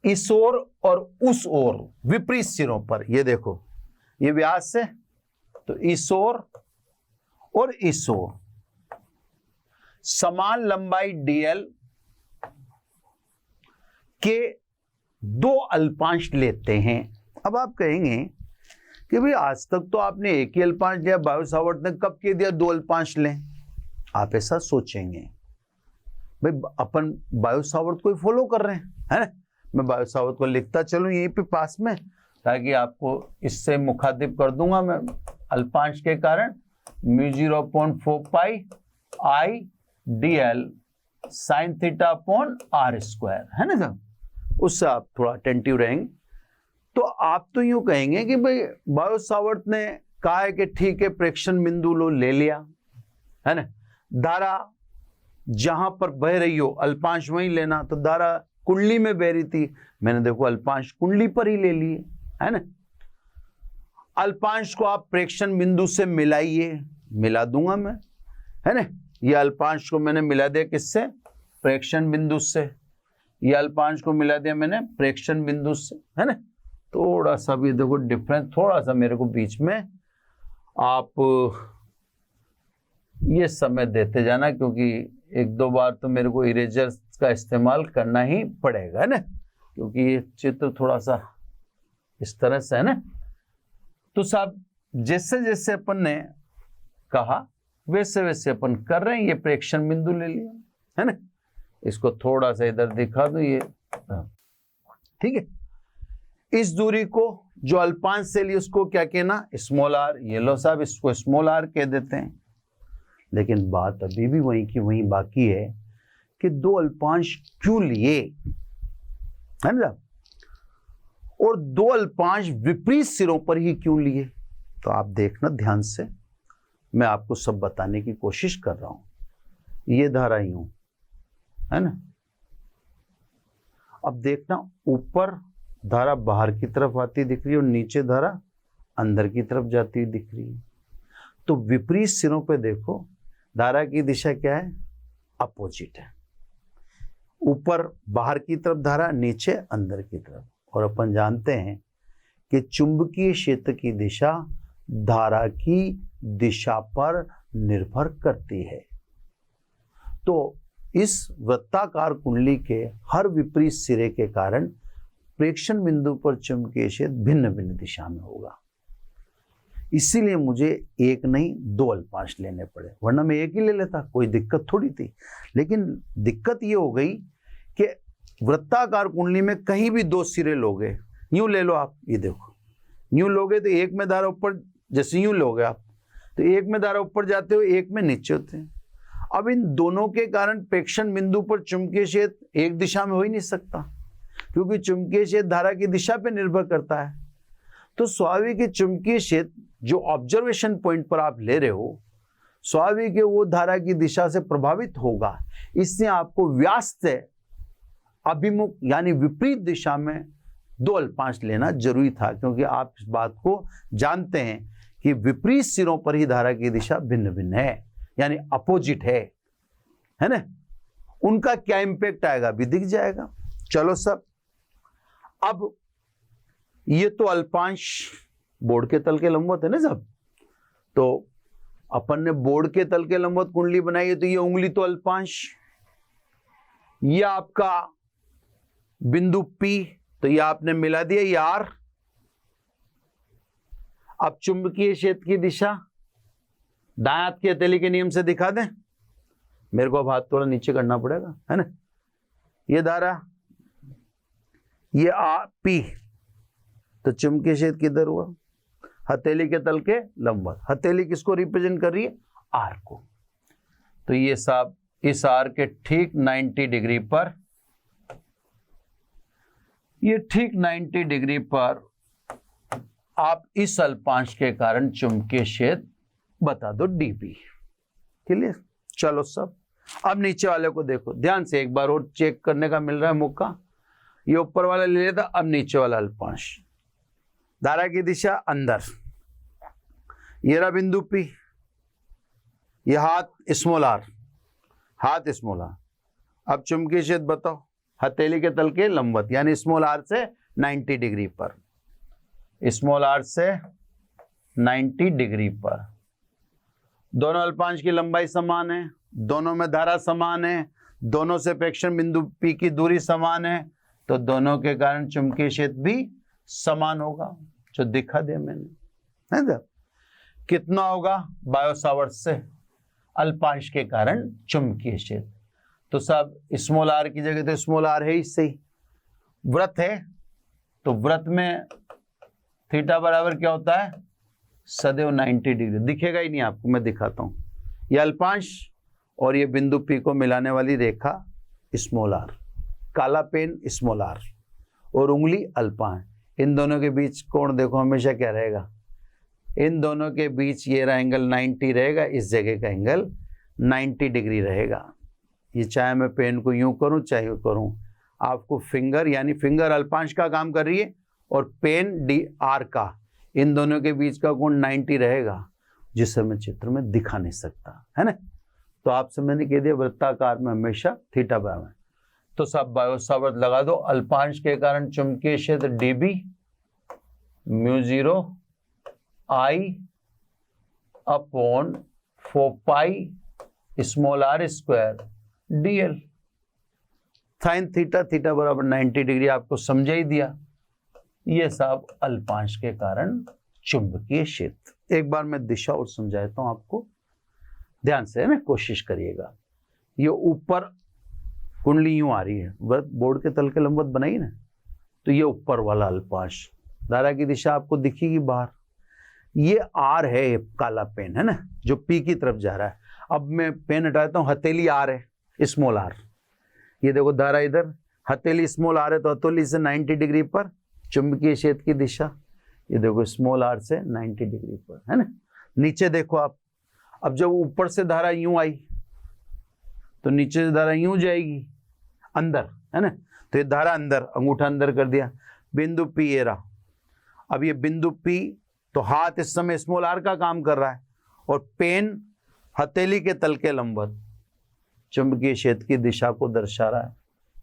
इस ओर और उस ओर विपरीत सिरों पर, ये देखो ये व्यास है तो इस ओर और इस ओर समान लंबाई dl के दो अल्पांश लेते हैं। अब आप कहेंगे कि भाई आज तक तो आपने एक ही अल्पांश लिया, बायो-सावर्त ने कब कह दिया दो अल्पांश लें? आप ऐसा सोचेंगे, भाई अपन बायो-सावर्त को ही फॉलो कर रहे हैं, है ना। मैं बायो-सावर्त को लिखता चलूं यहीं पे पास में, ताकि आपको इससे मुखातिब कर दूंगा मैं अल्पांश के कारण। μ0/4 पाई I dl sin θ/r², है ना साहब, उससे आप थोड़ा अटेंटिव रहेंगे। तो आप तो यूं कहेंगे कि भाई बायो-सावर्त ने कहा है कि ठीक है प्रेक्षण बिंदु लो ले लिया, है ना, धारा जहां पर बह रही हो अल्पांश वहीं लेना, तो धारा कुंडली में बह रही थी, मैंने देखो अल्पांश कुंडली पर ही ले लिए, है ना। अल्पांश को आप प्रेक्षण बिंदु से मिलाइए, मिला दूंगा मैं, है ना। ये अल्पांश को मैंने मिला दिया किससे? प्रेक्षण बिंदु से। ये अल्पांश को मिला दिया मैंने प्रेक्षण बिंदु से, है ना। थोड़ा सा भी देखो डिफरेंस, थोड़ा सा मेरे को बीच में आप ये समय देते जाना, क्योंकि एक दो बार तो मेरे को इरेजर का इस्तेमाल करना ही पड़ेगा, है ना, क्योंकि ये चित्र थोड़ा सा इस तरह से है ना। तो साहब जैसे जैसे अपन ने कहा वैसे वैसे अपन कर रहे हैं। ये प्रेक्षण बिंदु ले लिया, है ना, इसको थोड़ा सा इधर दिखा दो, ये ठीक है। इस दूरी को जो अल्पांश से ली उसको क्या कहना? Small r. ये लो साहब इसको स्मॉल आर कह देते हैं। लेकिन बात अभी भी वहीं की वहीं बाकी है कि दो अल्पांश क्यों लिए, है ना, और दो अल्पांश विपरीत सिरों पर ही क्यों लिए? तो आप देखना ध्यान से, मैं आपको सब बताने की कोशिश कर रहा हूं। ये धारा यूं, है ना, अब देखना ऊपर धारा बाहर की तरफ आती दिख रही है और नीचे धारा अंदर की तरफ जाती हुई दिख रही है। तो विपरीत सिरों पे देखो धारा की दिशा क्या है? अपोजिट है। ऊपर बाहर की तरफ धारा, नीचे अंदर की तरफ। और अपन जानते हैं कि चुंबकीय क्षेत्र की दिशा धारा की दिशा पर निर्भर करती है। तो इस वृत्ताकार कुंडली के हर विपरीत सिरे के कारण प्रेक्षण बिंदु पर चुंबकीय क्षेत्र भिन्न भिन्न दिशा में होगा। इसीलिए मुझे एक नहीं दो अल्पांश लेने पड़े, वरना मैं एक ही ले लेता, कोई दिक्कत थोड़ी थी। लेकिन दिक्कत ये हो गई कि वृत्ताकार कुंडली में कहीं भी दो सिरे लोगे, यूं ले लो आप, ये देखो यूं लोगे तो एक में धारा ऊपर, जैसे यूं लोगे आप तो एक में धारा ऊपर जाते हो, एक में नीचे होते हैं। अब इन दोनों के कारण प्रेक्षण बिंदु पर चुंबकीय क्षेत्र एक दिशा में हो ही नहीं सकता, क्योंकि चुंबकीय क्षेत्र धारा की दिशा पर निर्भर करता है। तो स्वाभाविक है चुंबकीय क्षेत्र जो ऑब्जर्वेशन पॉइंट पर आप ले रहे हो, स्वाभाविक है वो धारा की दिशा से प्रभावित होगा। इससे आपको व्यास से अभिमुख यानी विपरीत दिशा में दो अल्पांश लेना जरूरी था, क्योंकि आप इस बात को जानते हैं कि विपरीत सिरों पर ही धारा की दिशा भिन्न भिन्न है, यानी अपोजिट है ना। उनका क्या इंपैक्ट आएगा अभी दिख जाएगा। चलो सब, अब ये तो अल्पांश बोर्ड के तल के लंबवत है ना सब। तो अपन ने बोर्ड के तल के लंबवत कुंडली बनाई है, तो ये उंगली तो अल्पांश, ये आपका बिंदु P, तो ये आपने मिला दिया ये R। अब चुंबकीय क्षेत्र की दिशा दाएं हाथ की हथेली के नियम से दिखा दें। मेरे को अब हाथ थोड़ा नीचे करना पड़ेगा, है ना। ये धारा, ये P, तो चुंबकीय क्षेत्र किधर हुआ? हथेली के तल के लंबवत। हथेली किसको रिप्रेजेंट कर रही है? R को। तो ये साहब इस R के ठीक 90 डिग्री पर, ये ठीक 90 डिग्री पर आप इस अल्पांश के कारण चुंबकीय क्षेत्र बता दो dP। क्लियर? चलो सब, अब नीचे वाले को देखो ध्यान से, एक बार और चेक करने का मिल रहा है मौका। ये ऊपर वाला ले लेता, अब नीचे वाला अल्पांश, धारा की दिशा अंदर, ये रहा बिंदु P, ये हाथ स्मॉल r, हाथ स्मॉल r। अब चुंबकीय क्षेत्र बताओ, हथेली के तल के लंबवत, यानी स्मॉल r से 90 डिग्री पर, स्मॉल r से 90 डिग्री पर। दोनों अल्पांश की लंबाई समान है, दोनों में धारा समान है, दोनों से प्रेक्षण बिंदु P की दूरी समान है, तो दोनों के कारण चुंबकीय क्षेत्र भी समान होगा, जो दिखा दिया मैंने, है ना। कितना होगा? बायो सावर्ट से अल्पांश के कारण चुंबकीय क्षेत्र। तो सब स्मॉल r की जगह तो स्मॉल r है ही सही। वृत्त है तो वृत्त में थीटा बराबर क्या होता है? सदैव 90 डिग्री। दिखेगा ही नहीं आपको, मैं दिखाता हूं। ये अल्पांश और ये बिंदु P को मिलाने वाली रेखा स्मॉल r, काला पेन स्मॉल r और उंगली अल्पांश, इन दोनों के बीच कोण देखो हमेशा क्या रहेगा? इन दोनों के बीच ये रहा एंगल 90 रहेगा, इस जगह का एंगल 90 डिग्री रहेगा। ये चाहे मैं पेन को यूं करूं चाहे यूं करूं, आपको फिंगर, यानी फिंगर अल्पांश का काम कर रही है और पेन डी आर का, इन दोनों के बीच का कोण 90 रहेगा, जिसे मैं चित्र में दिखा नहीं सकता, है ना। तो आपसे मैंने कह दिया वृत्ताकार में हमेशा थीटा बराबर। तो सब बायो सावर्त लगा दो। अल्पांश के कारण चुंबकीय क्षेत्र dB μ0 I upon 4 pi small r square dl। Sine theta, theta बराबर 90 डिग्री, आपको समझा ही दिया। ये सब अल्पांश के कारण चुंबकीय क्षेत्र। एक बार मैं दिशा और समझाता हूं आपको, ध्यान से, है ना, कोशिश करिएगा। ये ऊपर कुंडली यूं आ रही है, बोर्ड के तल के लंबवत बनाई ना, तो ये ऊपर वाला अल्पांश, धारा की दिशा आपको दिखेगी बाहर। ये R है, काला पेन है ना, जो P की तरफ जा रहा है। अब मैं पेन हटाता हूं, हथेली R है, स्मॉल r, ये देखो धारा इधर, हथेली स्मॉल r है तो हथेली से 90 डिग्री पर चुंबकीय क्षेत्र की दिशा, ये देखो स्मॉल r से 90 डिग्री पर, है ना। नीचे देखो आप, अब जब ऊपर से धारा यूं आई तो नीचे से धारा यूं जाएगी अंदर, है ना। तो ये धारा अंदर, अंगूठा अंदर कर दिया, बिंदु P ये रहा। अब ये बिंदु P, तो हाथ इस समय स्मॉल r का काम कर रहा है और पेन हथेली के तल के लंबवत चुंबकीय क्षेत्र की दिशा को दर्शा रहा है,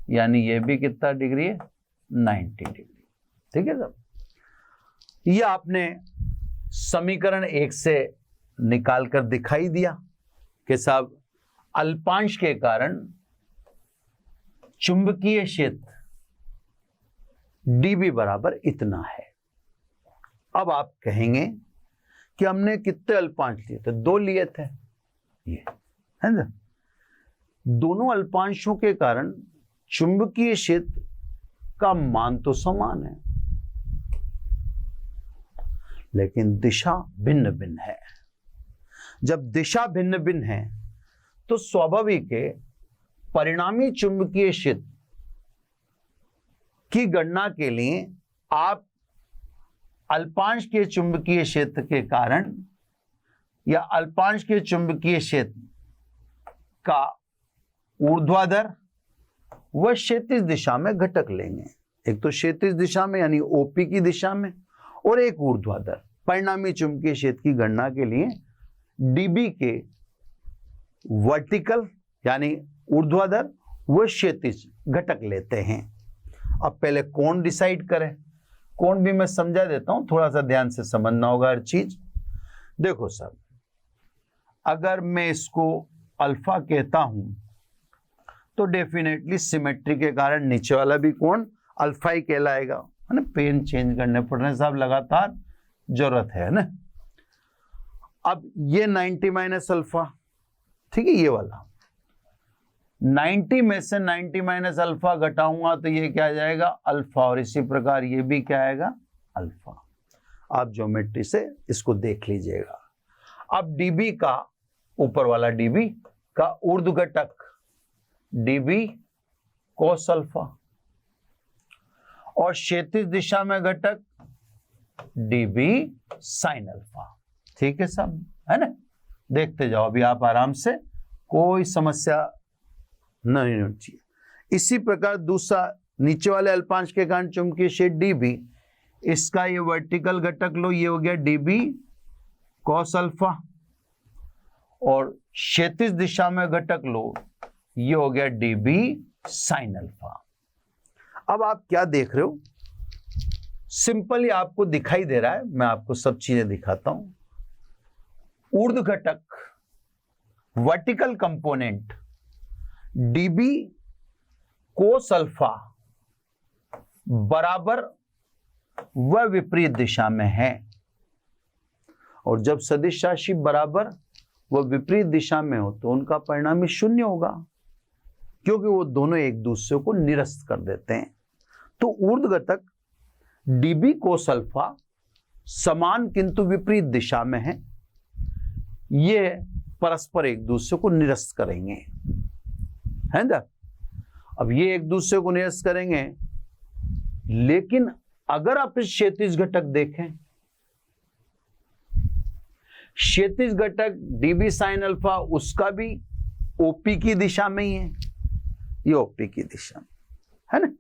यानी ये भी कितना डिग्री है? 90 डिग्री। ठीक है साहब, ये आपने समीकरण 1 से निकाल कर दिखाई दिया कि साहब अल्पांश के कारण चुंबकीय क्षेत्र dB बराबर इतना है। अब आप कहेंगे कि हमने कितने अल्पांश लिए थे? 2 लिए थे, ये है ना। दोनों अल्पांशों के कारण चुंबकीय क्षेत्र का मान तो समान है, लेकिन दिशा भिन्न भिन्न है। जब दिशा भिन्न भिन्न है तो स्वाभाविक है परिणामी चुंबकीय क्षेत्र की गणना के लिए आप अल्पांश के चुंबकीय क्षेत्र के कारण या अल्पांश के चुंबकीय क्षेत्र का ऊर्ध्वाधर व क्षैतिज दिशा में घटक लेंगे। एक तो क्षैतिज दिशा में यानी ओपी की दिशा में, और एक ऊर्ध्वाधर। परिणामी चुंबकीय क्षेत्र की गणना के लिए डीबी के वर्टिकल यानी ऊर्ध्वाधर व क्षैतिज घटक लेते हैं। अब पहले कोण डिसाइड करें। कोण भी मैं समझा देता हूं, थोड़ा सा ध्यान से समझना होगा हर चीज। देखो साहब, अगर मैं इसको अल्फा कहता हूं तो डेफिनेटली सिमेट्री के कारण नीचे वाला भी कोण अल्फा ही कहलाएगा, है ना। पेन चेंज करने पड़ रहे हैं साहब, लगातार जरूरत है ना। अब ये 90 माइनस अल्फा, ठीक है, ये वाला 90 में से 90 माइनस अल्फा घटाऊंगा तो ये क्या आ जाएगा? अल्फा। और इसी प्रकार ये भी क्या आएगा? अल्फा। आप ज्योमेट्री से इसको देख लीजिएगा। अब डीबी का, ऊपर वाला डीबी का ऊर्ध्व घटक डीबी कोस अल्फा, और क्षैतिज दिशा में घटक डीबी साइन अल्फा। ठीक है सब, है ना। देखते जाओ अभी आप आराम से, कोई समस्या नहीं होनी चाहिए। इसी प्रकार दूसरा नीचे वाले अल्पांश के कारण चुंबकीय क्षेत्र डी भी, इसका ये वर्टिकल घटक लो, ये हो गया डी बी कॉस अल्फा, और क्षैतिज दिशा में घटक लो, ये हो गया डी बी साइन अल्फा। अब आप क्या देख रहे हो, सिंपली आपको दिखाई दे रहा है, मैं आपको सब चीजें दिखाता हूं। ऊर्ध्व घटक vertical component dB cos alpha बराबर व विपरीत दिशा में है, और जब सदिश राशि बराबर व विपरीत दिशा में हो तो उनका परिणाम शून्य होगा, क्योंकि वो दोनों एक दूसरे को निरस्त कर देते हैं। तो ऊर्ध्व घटक डीबी कोस अल्फा समान किंतु विपरीत दिशा में है, ये परस्पर एक दूसरे को निरस्त करेंगे, है ना। अब ये एक दूसरे को निरस्त करेंगे, लेकिन अगर आप इस क्षैतिज घटक देखें, क्षैतिज घटक डीबी साइन अल्फा उसका भी ओपी की दिशा में ही है, ये ओपी की दिशा में है ना,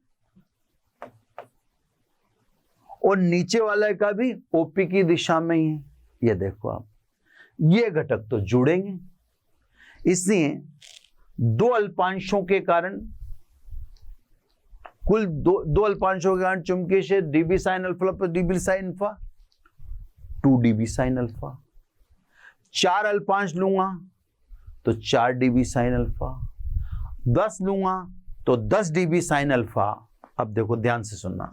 और नीचे वाले का भी ओपी की दिशा में ही है। ये देखो आप, ये घटक तो जुड़ेंगे, इसलिए दो अल्पांशों के कारण, कुल दो अल्पांशों के कारण चुंबकीय क्षेत्र dB sine alpha plus dB sine alpha 2 dB sine alpha, 4 अल्पांश लूंगा तो 4 डीबी साइन अल्फा, 10 लूंगा तो 10 डीबी साइन अल्फा। अब देखो ध्यान से सुनना,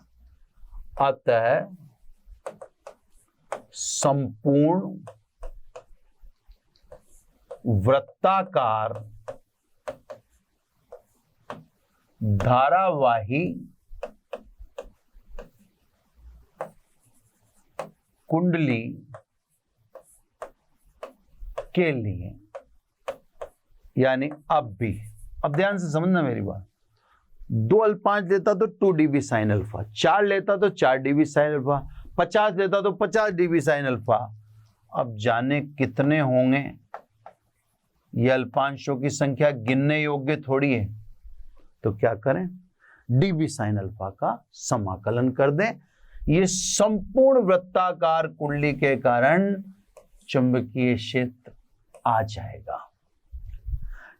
अतः संपूर्ण वृत्ताकार धारावाही कुंडली के लिए, यानी अब ध्यान से समझना मेरी बात, 2 अल्पांश लेता तो 2 डीबी साइन अल्फा, 4 लेता तो 4 डीबी साइन अल्फा, 50 लेता तो 50 डीबी साइन अल्फा। अब जाने कितने होंगे, ये अल्पांशों की संख्या गिनने योग्य थोड़ी है, तो क्या करें, डीबी साइन अल्फा का समाकलन कर दें। ये संपूर्ण वृत्ताकार कुंडली के कारण चुंबकीय क्षेत्र आ जाएगा।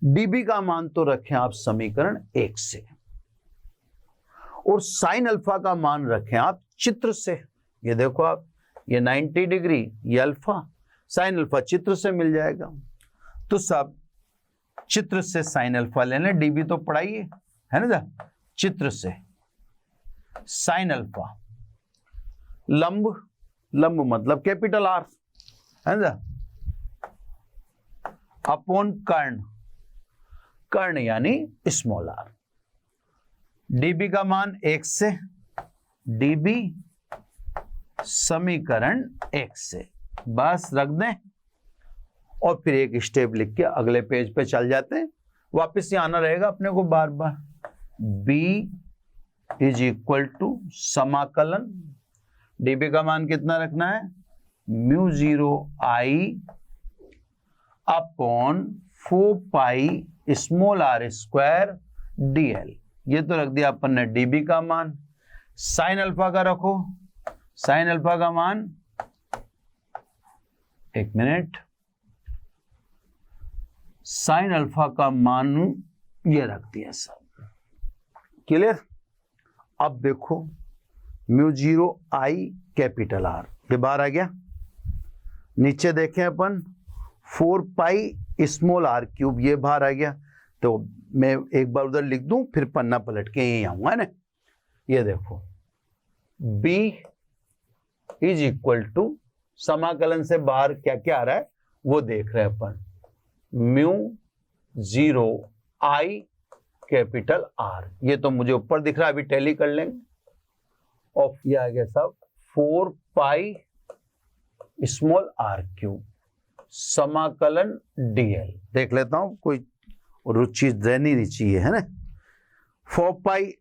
डीबी का मान तो रखें आप समीकरण 1 से, और साइन अल्फा का मान रखें आप चित्र से। ये देखो आप, ये 90 डिग्री, ये अल्फा, साइन अल्फा चित्र से मिल जाएगा। तो सब चित्र से साइन अल्फा लेना, डीबी तो पढ़ाइए, है ना, चित्र से साइन अल्फा, लंब मतलब कैपिटल आर, है ना, अपॉन कर्ण यानी स्मॉल आर। डीबी का मान 1 से, डीबी समीकरण 1 से, बस रख दें, और फिर एक स्टेप लिख के अगले पेज पे चल जाते हैं। वापस ये आना रहेगा अपने को बार बार। B इज इक्वल टू समाकलन, डीबी का मान कितना रखना है, μ0 I upon 4 pi small r square dl। ये तो रख दिया अपन ने डीबी का मान। साइन अल्फा का रखो, साइन अल्फा का मान, एक मिनट, साइन अल्फा का मान ये रख दिया सब, क्लियर। अब देखो μ0 I कैपिटल R, ये बाहर आ गया। नीचे देखें अपन 4 पाई स्मॉल r क्यूब, ये बाहर आ गया। तो मैं एक बार उधर लिख दूं, फिर पन्ना पलट के यहीं आऊंगा ना। ये देखो B इज इक्वल टू, समाकलन से बाहर क्या क्या आ रहा है वो देख रहे हैं अपन, μ0 I कैपिटल R। ये तो मुझे ऊपर दिख रहा है, अभी टैली कर लेंगे। और ये आ गया सब 4 पाई स्मॉल r क्यूब समाकलन dl। देख लेता हूं, कोई रुचि रहनी नहीं चाहिए, है ना। 4 पाई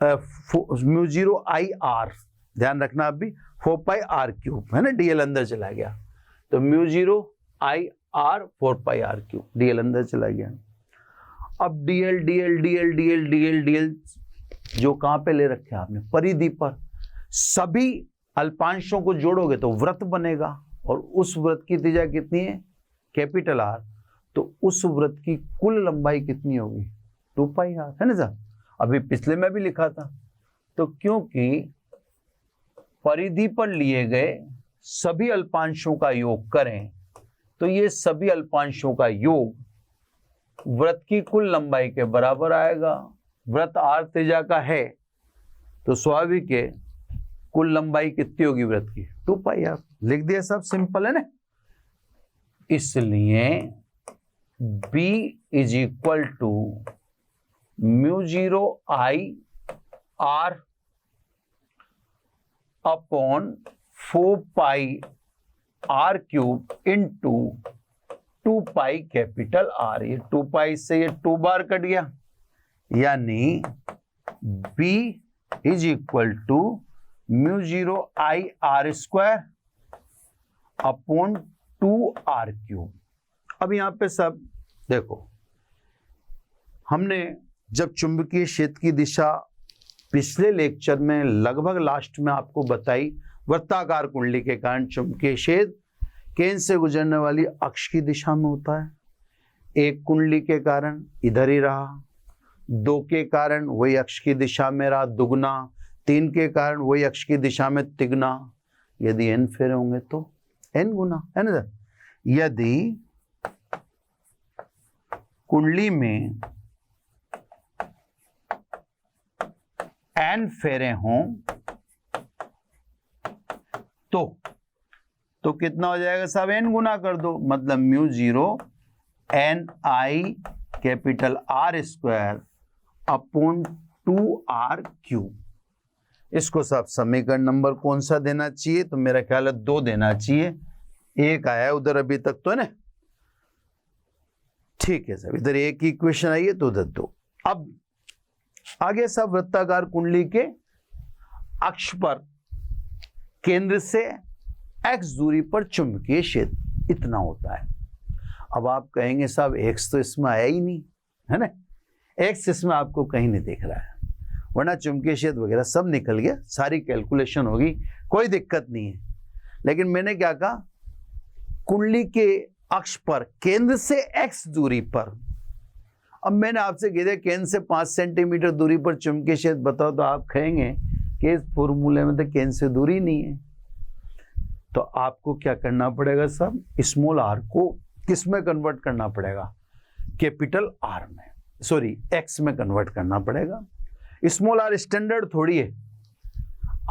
μ0 I R, ध्यान रखना आप भी, 4 पाई r क्यूब, है ना, dl अंदर चला गया, तो μ0 I r 4 pi are cube, d l अंदर चला गया। अब d l d l d l d l d l d l जो कहां पे ले रखे आपने, परिधि पर, सभी अल्पांशों को जोड़ोगे तो वृत्त बनेगा, और उस वृत्त की त्रिज्या कितनी है, कैपिटल आर, तो उस वृत्त की कुल लंबाई कितनी होगी, 2 पाई आर, है ना सर। अभी पिछले में भी लिखा था। तो क्योंकि परिधि पर लिए गए सभी अल्पांशों का योग करें तो ये सभी अल्पांशों का योग वृत्त की कुल लंबाई के बराबर आएगा। वृत्त आर त्रिज्या का है तो स्वाभाविक है कुल लंबाई कितनी होगी वृत्त की, 2 पाई आर। लिख दिया, सब सिंपल है ना। इसलिए B is equal to μ0 I R upon 4 pi are cube into 2 pi capital R. ये 2 पाई से ये 2 बार कट गया, यानी B is equal to μ0 I R square upon 2 R cube. अब यहां पे सब देखो, हमने जब चुंबकीय क्षेत्र की दिशा पिछले लेक्चर में लगभग लास्ट में आपको बताई, वृत्ताकार कुंडली के कारण चुंबकीय क्षेत्र केंद्र से गुजरने वाली अक्ष की दिशा में होता है। एक कुंडली के कारण इधर ही रहा, 2 के कारण वही अक्ष की दिशा में रहा दुगना, 3 के कारण वही अक्ष की दिशा में तिगुना, यदि n फेरे होंगे तो n गुना, है ना सर। यदि कुंडली में n फेरे हों तो कितना हो जाएगा साहब, n गुना कर दो, मतलब μ0 n I capital R square upon 2 R cube. इसको साहब समीकरण नंबर कौन सा देना चाहिए, तो मेरा ख्याल है 2 देना चाहिए, 1 आया उधर अभी तक तो है ना। ठीक है साहब, इधर 1 की इक्वेशन आई है तो उधर 2। अब आगे सब वृत्ताकार कुंडली के अक्ष पर केंद्र से x दूरी पर चुंबकीय क्षेत्र इतना होता है। अब आप कहेंगे साहब x तो इसमें आया ही नहीं, है ना, x इसमें आपको कहीं नहीं दिख रहा है, वरना चुंबकीय क्षेत्र वगैरह सब निकल गया, सारी कैलकुलेशन होगी, कोई दिक्कत नहीं है। लेकिन मैंने क्या कहा, कुंडली के अक्ष पर केंद्र से x दूरी पर। अब मैंने आपसे कह दिया केंद्र से 5 सेंटीमीटर दूरी पर चुंबकीय क्षेत्र बताओ, तो आप कहेंगे कि इस फॉर्मूले में तो केंद्र से दूरी नहीं है। तो आपको क्या करना पड़ेगा साहब, स्मॉल r को किस में कन्वर्ट करना पड़ेगा, कैपिटल R में, सॉरी x में कन्वर्ट करना पड़ेगा। स्मॉल r स्टैंडर्ड थोड़ी है,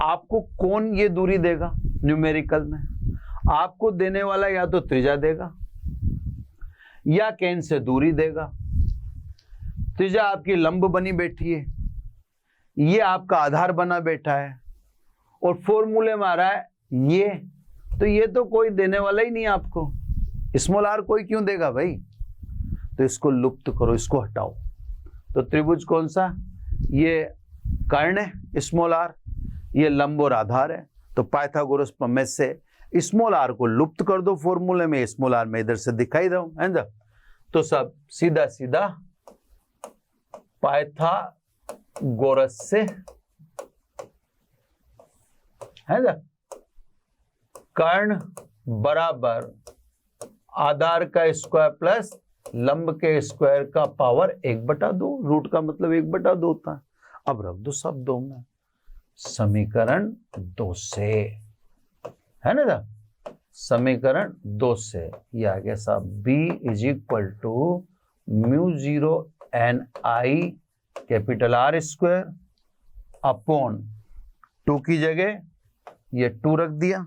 आपको कौन ये दूरी देगा न्यूमेरिकल में, आपको देने वाला या तो त्रिज्या देगा या केंद्र से दूरी देगा। त्रिज्या आपकी लंब बनी बैठी है, ये आपका आधार बना बैठा है, और फॉर्मूले में आ रहा है ये, तो ये तो कोई देने वाला ही नहीं आपको, स्मॉल r कोई क्यों देगा भाई। तो इसको लुप्त करो, इसको हटाओ। तो त्रिभुज कौन सा, ये कर्ण है स्मॉल r, ये लंब और आधार है, तो पाइथागोरस प्रमेय से स्मॉल r को लुप्त कर दो फॉर्मूले में, स्मॉल r में इधर से दिखाई दो, है ना। तो सब सीधा सीधा पाइथागोरस से, है ना, कर्ण बराबर आधार का स्क्वायर प्लस लंब के स्क्वायर का पावर 1/2, रूट का मतलब 1/2 होता है। अब रख दो सब 2 में, समीकरण 2 से, है ना, समीकरण 2 से ये आ गया साहब, B is equal to μ0 n I capital R square upon 2 की जगह ये 2 रख दिया,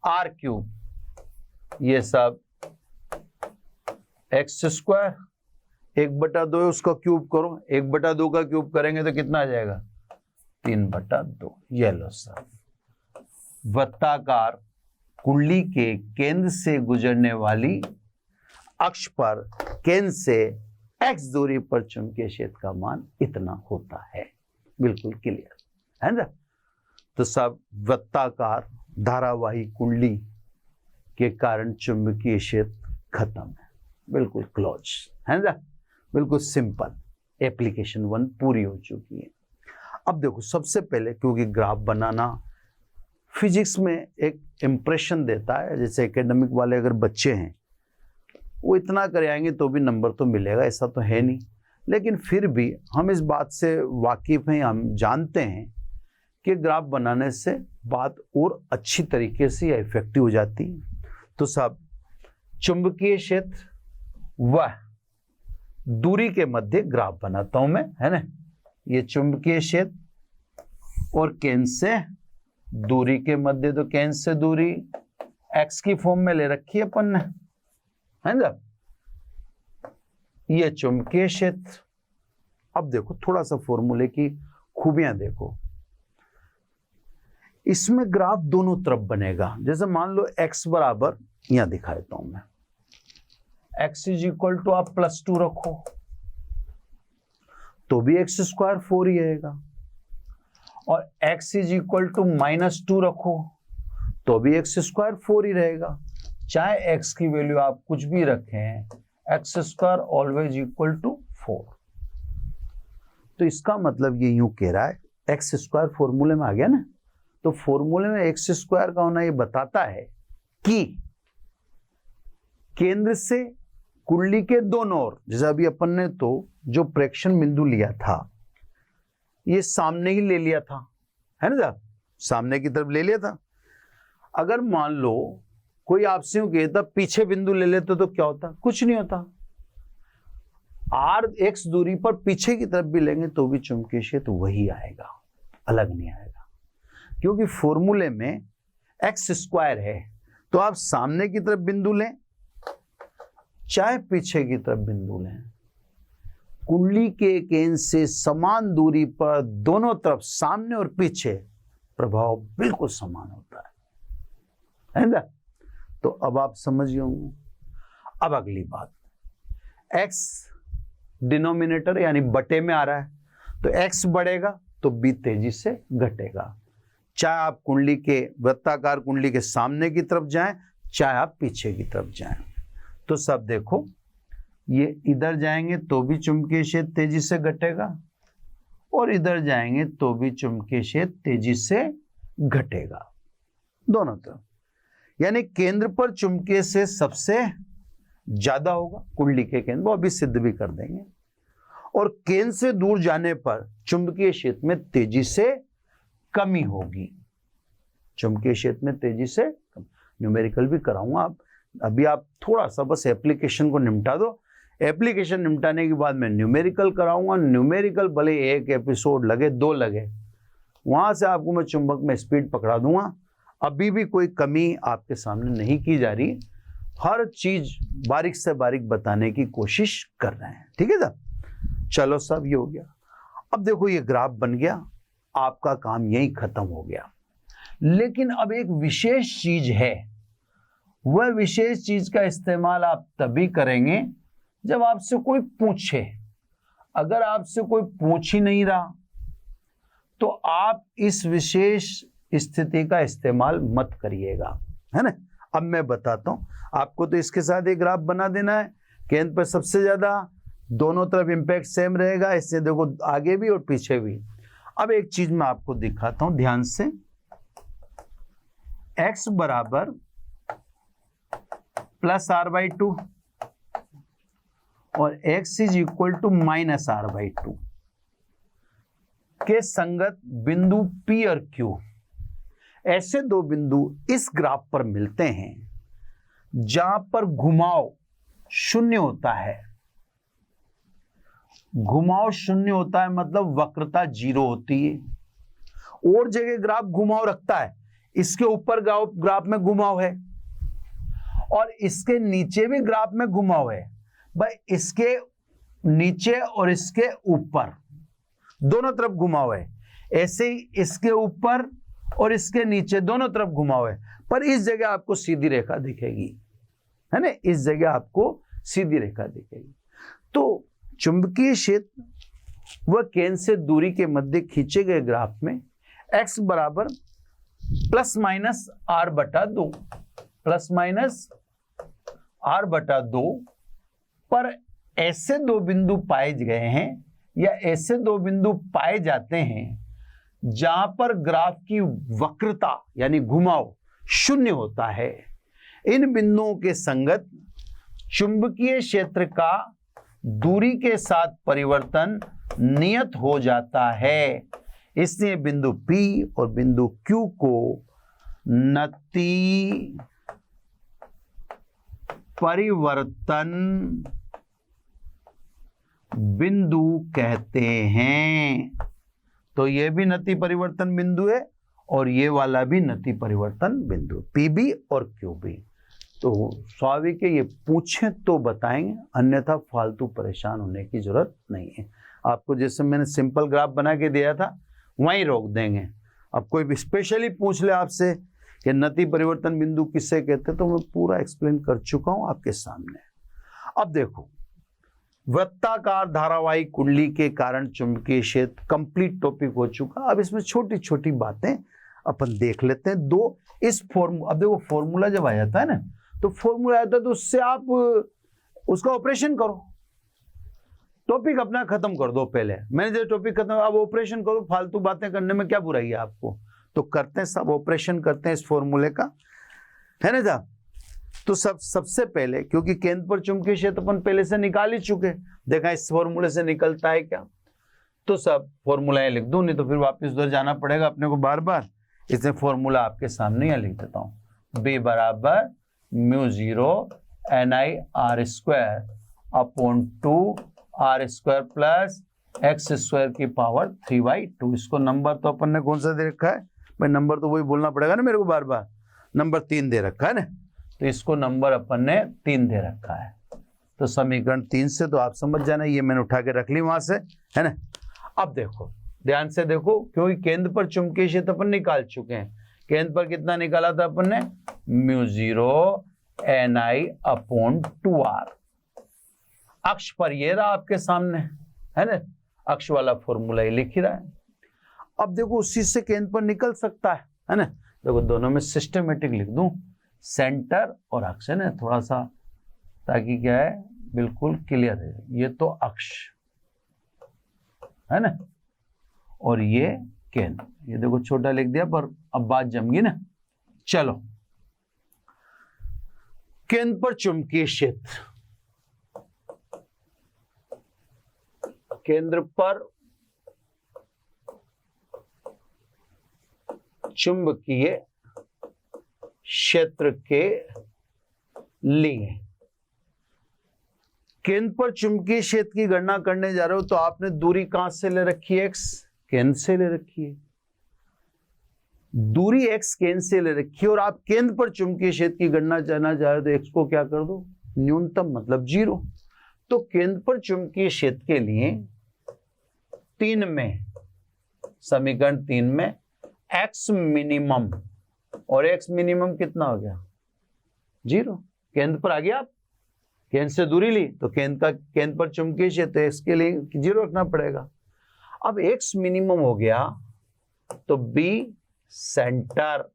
R क्यूब, ये सब x स्क्वायर 1/2 है, उसका क्यूब करो, 1/2 का क्यूब करेंगे तो कितना आ जाएगा, 3/2। ये लो साहब, वृत्ताकार कुंडली के केंद्र से गुजरने वाली अक्ष पर केंद्र से x दूरी पर चुंबकीय क्षेत्र का मान इतना होता है। बिल्कुल क्लियर है ना। तो सब वृत्ताकार धारावाही कुंडली के कारण चुंबकीय क्षेत्र खत्म है, बिल्कुल क्लोज है ना, बिल्कुल सिंपल। एप्लीकेशन 1 पूरी हो चुकी है। अब देखो सबसे पहले, क्योंकि ग्राफ बनाना फिजिक्स में एक इम्प्रेशन देता है, जैसे एकेडमिक वाले अगर बच्चे हैं वो इतना कर आएंगे तो भी नंबर तो मिलेगा, ऐसा तो है नहीं, लेकिन फिर भी हम इस बात से वाकिफ हैं, हम जानते हैं कि ग्राफ बनाने से बात और अच्छी तरीके से या इफेक्टिव हो जाती है। तो सब चुंबकीय क्षेत्र व दूरी के मध्य ग्राफ बनाता हूं मैं, है ना। ये चुंबकीय क्षेत्र और केंद्र से दूरी के मध्य, तो केंद्र से दूरी x की फॉर्म में ले रखी है अपन ने, है ना। ये चुंबकीय क्षेत्र। अब देखो थोड़ा सा फॉर्मूले की खूबियां देखो, इसमें ग्राफ दोनों तरफ बनेगा। जैसे मान लो x बराबर, यहां दिखा देता हूं मैं, x इज इक्वल टू आप +2 रखो तो भी x स्क्वायर 4 ही रहेगा, और x इज इक्वल टू -2 रखो तो भी x स्क्वायर 4 ही रहेगा। चाहे x की वैल्यू आप कुछ भी रखें, x square always equal to 4। तो इसका मतलब ये यूं कह रहा है, x स्क्वायर फॉर्मूले में आ गया ना, तो फॉर्मूले में x स्क्वायर का होना ये बताता है कि केंद्र से कुंडली के दोनों ओर, जैसे अभी अपन ने तो जो प्रेक्षण बिंदु लिया था ये सामने ही ले लिया था, है ना, सामने की तरफ ले लिया था। अगर मान लो कोई आपसे यूं कहता पीछे बिंदु ले लेते तो क्या होता, कुछ नहीं होता। x दूरी पर पीछे की तरफ भी लेंगे तो भी चुंबकीय क्षेत्र वही आएगा, अलग नहीं आएगा, क्योंकि फॉर्मूले में x स्क्वायर है। तो आप सामने की तरफ बिंदु लें चाहे पीछे की तरफ बिंदु लें, कुंडली के केंद्र से समान दूरी पर दोनों तरफ सामने और पीछे प्रभाव बिल्कुल समान होता है ना। तो अब आप समझिए होंगे। अब अगली बात, x डिनोमिनेटर यानी बटे में आ रहा है, तो x बढ़ेगा तो b तेजी से घटेगा, चाहे आप कुंडली के वृत्ताकार कुंडली के सामने की तरफ जाएं चाहे आप पीछे की तरफ जाएं। तो सब देखो, ये इधर जाएंगे तो भी चुंबकीय क्षेत्र तेजी से घटेगा और इधर जाएंगे तो भी चुंबकीय क्षेत्र तेजी से घटेगा, दोनों तरफ। यानी केंद्र पर चुंबकीय से सबसे ज्यादा होगा, कुंडली के केंद्र, वो अभी सिद्ध भी कर देंगे, और केंद्र से दूर जाने पर चुंबकीय क्षेत्र में तेजी से कमी होगी, चुंबकीय क्षेत्र में तेजी से न्यूमेरिकल भी कराऊंगा। आप अभी आप थोड़ा सा बस एप्लीकेशन को निपटा दो, एप्लीकेशन निपटाने के बाद मैं न्यूमेरिकल कराऊंगा। न्यूमेरिकल भले एक एपिसोड लगे 2 लगे, वहां से आपको मैं चुंबक में स्पीड पकड़ा दूंगा। अभी भी कोई कमी आपके सामने नहीं की जा रही, हर चीज बारीक से बारीक बताने की कोशिश कर रहे हैं, ठीक है साहब। चलो सब ये हो गया। अब देखो ये ग्राफ बन गया, आपका काम यही खत्म हो गया। लेकिन अब एक विशेष चीज है, वह विशेष चीज का इस्तेमाल आप तभी करेंगे जब आपसे कोई पूछे। अगर आपसे कोई पूछ ही नहीं रहा तो आप इस विशेष स्थिति का इस्तेमाल मत करिएगा, है ना। अब मैं बताता हूं आपको, तो इसके साथ एक ग्राफ बना देना है, केंद्र पर सबसे ज्यादा, दोनों तरफ इंपैक्ट सेम रहेगा, इससे देखो आगे भी और पीछे भी। अब एक चीज मैं आपको दिखाता हूं ध्यान से, x बराबर +r/2 और x is equal to -r/2 के संगत बिंदु P और Q, ऐसे दो बिंदु इस ग्राफ पर मिलते हैं जहां पर घुमाव 0 होता है। घुमाव 0 होता है मतलब वक्रता 0 होती है। और जगह ग्राफ घुमाव रखता है, इसके ऊपर ग्राफ में घुमाव है और इसके नीचे भी ग्राफ में घुमाव है। भाई इसके नीचे और इसके ऊपर दोनों तरफ घुमाव है, ऐसे ही इसके ऊपर और इसके नीचे दोनों तरफ घुमाव है, पर इस जगह आपको सीधी रेखा दिखेगी, है ना, इस जगह आपको सीधी रेखा दिखेगी। तो चुंबकीय क्षेत्र व केंद्र से दूरी के मध्य खींचे गए ग्राफ में x बराबर ±r/2 ±r/2 r/2 पर ऐसे दो बिंदु पाए गए हैं या ऐसे दो बिंदु पाए जाते हैं जहां पर ग्राफ की वक्रता यानी घुमाव शून्य होता है। इन बिंदुओं के संगत चुंबकीय क्षेत्र का दूरी के साथ परिवर्तन नियत हो जाता है। इसलिए बिंदु P और बिंदु Q को नति परिवर्तन बिंदु कहते हैं। तो ये भी नति परिवर्तन बिंदु है और ये वाला भी नति परिवर्तन बिंदु, PB और QB। तो स्वाभाविक है ये पूछें तो बताएंगे, अन्यथा फालतू परेशान होने की जरूरत नहीं है। आपको जैसे मैंने सिंपल ग्राफ बना के दिया था वहीं रोक देंगे। अब कोई भी स्पेशली पूछ ले आपसे कि नति परिवर्तन बिंदु किससे कहते हैं, तो मैं पूरा एक्सप्लेन कर चुका हूं आपके सामने। अब देखो, वृत्ताकार धारावाही कुंडली के कारण चुंबकीय क्षेत्र कंप्लीट टॉपिक हो चुका। अब इसमें छोटी छोटी बातें अपन देख लेते हैं। दो इस फॉर्मूला, अब देखो फॉर्मूला जब आ जाता है ना, तो फॉर्मूला आता है तो उससे आप उसका ऑपरेशन करो, टॉपिक अपना खत्म कर दो। पहले मैंने जो टॉपिक खत्म, अब ऑपरेशन करो, फालतू बातें करने में क्या बुराई है आपको। तो करते हैं, सब ऑपरेशन करते हैं इस फॉर्मूले का, है ना साहब। तो सबसे पहले, क्योंकि केंद्र पर चुंबकीय क्षेत्र अपन पहले से निकाल ही चुके, देखा इस फॉर्मूले से निकलता है क्या, तो सब फॉर्मूला लिख दूं, नहीं तो फिर वापस उधर जाना पड़ेगा अपने को बार बार। इसलिए फॉर्मूला आपके सामने यहाँ लिख देता हूं। B बराबर μ0 NI r² r² plus x² की पावर 3/2। इसको नंबर तो अपन ने कौन सा दे रखा है भाई, नंबर तो वही बोलना पड़ेगा ना मेरे को बार बार, नंबर 3 दे रखा है ना, तो इसको नंबर अपन ने 3 दे रखा है। तो समीकरण 3 से तो आप समझ जाना, ये मैंने उठा के रख ली वहां से, है ना। अब देखो ध्यान से देखो, क्योंकि केंद्र पर चुंबकीय क्षेत्र अपन निकाल चुके हैं। केंद्र पर कितना निकाला था अपन ने, μ0 NI/2r। अक्ष पर ये रहा आपके सामने, है ना, अक्ष वाला फॉर्मूला ये लिख ही रहा है। अब देखो उसी से केंद्र पर निकल सकता है ना। देखो दोनों में सिस्टमेटिक लिख दूं, सेंटर और अक्ष, है ना, थोड़ा सा, ताकि क्या है बिल्कुल क्लियर है। ये तो अक्ष है ना, और ये केंद्र, ये देखो छोटा लिख दिया, पर अब बात जम गई ना। चलो, केंद्र पर चुंबकीय क्षेत्र, केंद्र पर चुंबकीय क्षेत्र के लिए, केंद्र पर चुंबकीय क्षेत्र की गणना करने जा रहे हो, तो आपने दूरी कहां से ले रखी है, x, केंद्र से ले रखी है। दूरी x केंद्र से ले रखी है और आप केंद्र पर चुंबकीय क्षेत्र की गणना करना चाह रहे हो, तो x को क्या कर दो, न्यूनतम, मतलब 0। तो केंद्र पर चुंबकीय क्षेत्र के लिए 3 में, समीकरण 3 में x मिनिमम, और x मिनिमम कितना हो गया, 0। केंद्र पर आ गया, आप केंद्र से दूरी ली तो केंद्र पर चुंबकीय क्षेत्र x के लिए 0 रखना पड़ेगा। अब x मिनिमम हो गया तो B सेंटर,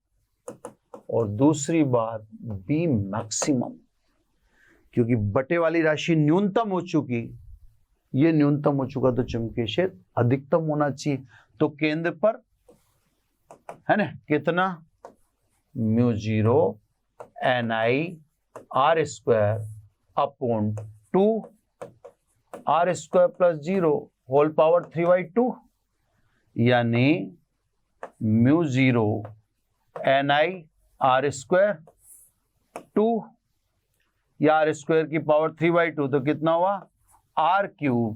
और दूसरी बात B मैक्सिमम, क्योंकि बटे वाली राशि न्यूनतम हो चुकी, ये न्यूनतम हो चुका, तो चुंबकीय क्षेत्र अधिकतम होना चाहिए। तो केंद्र पर, है ना, कितना, μ0 NI/2 r² plus 0 whole power 3/2, यानी μ0 NI/2 या r² की पावर 3/2, तो कितना हुआ, r³,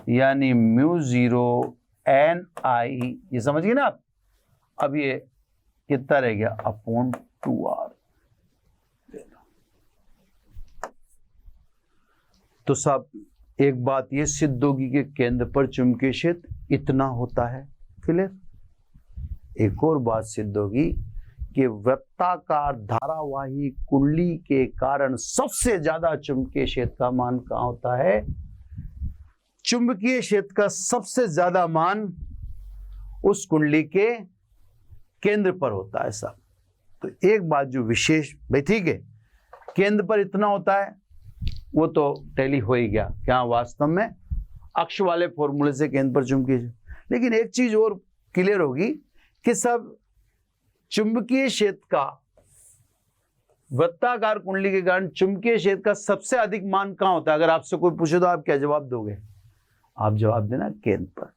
यानी μ0 NI, ये समझ गए ना आप। अब ये कितना रह गया, /2r। तो साहब एक बात ये सिद्ध होगी कि केंद्र पर चुंबकीय क्षेत्र इतना होता है, क्लियर। एक और बात सिद्ध होगी कि वृत्ताकार धारावाही कुंडली के कारण सबसे ज्यादा चुंबकीय क्षेत्र का मान कहां होता है, चुंबकीय क्षेत्र का सबसे ज्यादा मान उस कुंडली के केंद्र पर होता है साहब। तो एक बात जो विशेष, भाई ठीक है, केंद्र पर इतना होता है, वो तो टैली हो ही गया क्या वास्तव में अक्ष वाले फॉर्मूले से केंद्र पर चुंबकीय, लेकिन एक चीज और क्लियर होगी कि सब चुंबकीय क्षेत्र का वृत्ताकार कुंडली के कारण चुंबकीय क्षेत्र का सबसे अधिक मान कहां होता है? अगर आपसे कोई पूछे तो आप क्या जवाब दोगे? आप जवाब देना केंद्र पर।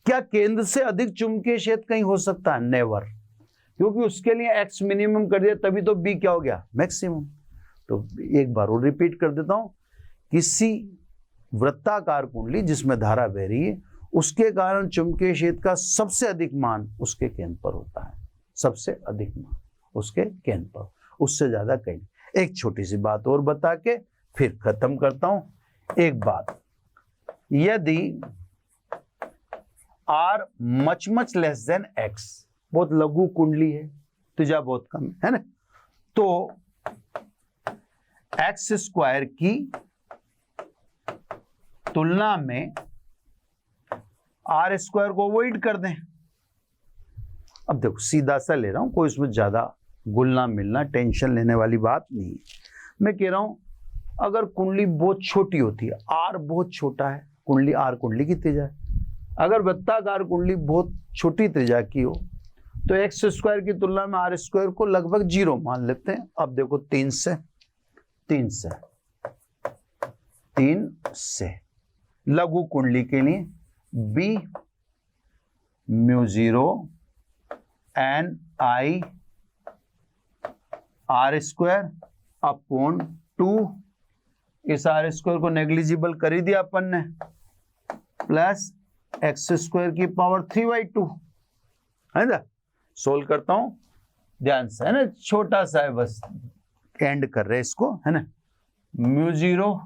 क्या केंद्र से अधिक चुंबकीय क्षेत्र कहीं हो सकता है? नेवर, क्योंकि उसके लिए एक्स मिनिमम कर दिया तभी तो बी क्या हो गया? मैक्सिमम। तो एक बार और रिपीट कर देता हूं, किसी वृत्ताकार कुंडली जिसमें धारा बह रही है उसके कारण चुंबकीय क्षेत्र का सबसे अधिक मान उसके केंद्र पर होता है, सबसे अधिक मान उसके केंद्र पर, उससे ज्यादा कहीं। एक छोटी सी बात और बता के फिर खत्म करता हूं। एक बात, यदि r much less than x, बहुत लघु कुंडली है, त्रिज्या बहुत कम है ना, तो एक्स स्क्वायर की तुलना में आर स्क्वायर को अवॉइड कर दें। अब देखो सीधा सा ले रहा हूं, कोई इसमें ज्यादा गुलना मिलना टेंशन लेने वाली बात नहीं है। मैं कह रहा हूं अगर कुंडली बहुत छोटी होती है, आर बहुत छोटा है, कुंडली आर कुंडली की त्रिज्या है, अगर वृत्ताकार कुंडली बहुत छोटी त्रिज्या की हो तो एक्स स्क्वायर की तुलना में आर स्क्वायर को लगभग 0 मान लेते हैं। अब देखो 3 से लघु कुंडली के लिए B mu N I R square upon 2, इस आर स्क्वायर को नेग्लिजिबल कर ही दिया अपन ने, प्लस एक्स स्क्वायर की पावर 3/2 है ना। सोल्व करता हूं ध्यान से, है ना, छोटा सा है बस, एंड कर रहे इसको, है ना, mu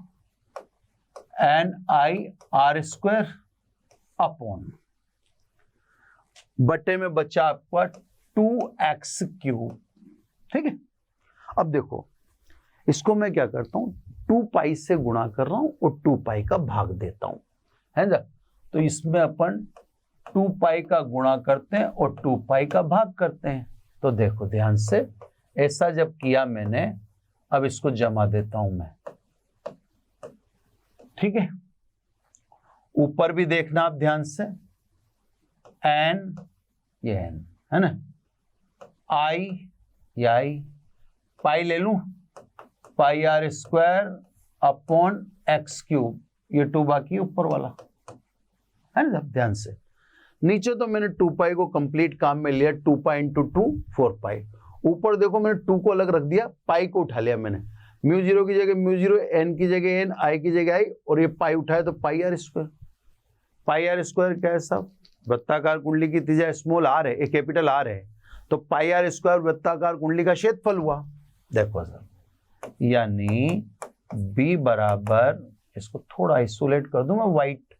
N I R square upon बटे में बचा आपका 2x³। ठीक है, अब देखो इसको मैं क्या करता हूं, 2 पाई से गुणा कर रहा हूं और 2 पाई का भाग देता हूं, है ना। तो इसमें अपन 2 पाई का गुणा करते हैं और 2 पाई का भाग करते हैं। तो देखो ध्यान से, ऐसा जब किया मैंने, अब इसको जमा देता हूं मैं, ठीक है। ऊपर भी देखना आप ध्यान से, एन ये एन है ना, आई ये आई, पाई ले लूं, पाई आर स्क्वायर अपॉन x³, ये 2 बाकी ऊपर वाला है ना। ध्यान से नीचे तो मैंने 2 पाई को कंप्लीट काम में लिया, 2 पाई इंटू 2 4 पाई, ऊपर देखो मैंने 2 को अलग रख दिया, पाई को उठा लिया मैंने, म्यू0 की जगह म्यू0, एन की जगह एन, आई की जगह आई, और ये पाई उठाया तो pi are square. Pi are square क्या है साहब? वृत्ताकार कुंडली की त्रिज्या स्मॉल आर है, कैपिटल आर है, तो पाई आर स्क्वायर वृत्ताकार कुंडली का क्षेत्रफल हुआ। देखो सर, यानी बी बराबर, इसको थोड़ा आइसोलेट कर दूं मैं व्हाइट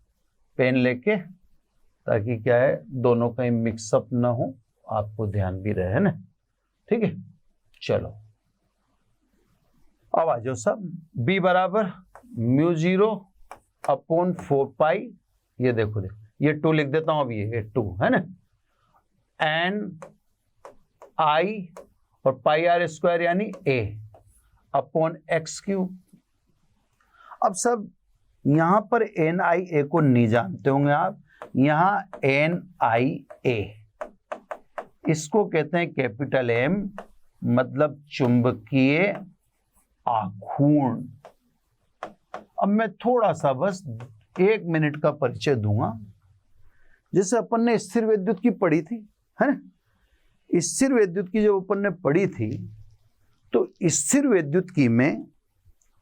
पेन लेके, ताकि क्या है दोनों कहीं मिक्सअप ना हो, आपको ध्यान भी रहे ना, ठीक है। चलो अब आ जाओ सब, बी बराबर म्यू0 अपॉन 4 पाई, ये देखो ये 2 लिख देता हूं, अब ये 2 है ना, एन आई और पाई आर स्क्वायर यानी ए अपॉन x³। अब सब यहां पर एन आई ए को नहीं जानते होंगे आप, यहां एन आई ए, इसको कहते हैं कैपिटल एम, मतलब चुंबकीय आघूर्ण। अब मैं थोड़ा सा बस 1 मिनट का परिचय दूंगा। जैसे अपन ने स्थिर विद्युत की पढ़ी थी, है ना, स्थिर विद्युत की जब अपन ने पढ़ी थी तो स्थिर विद्युत की में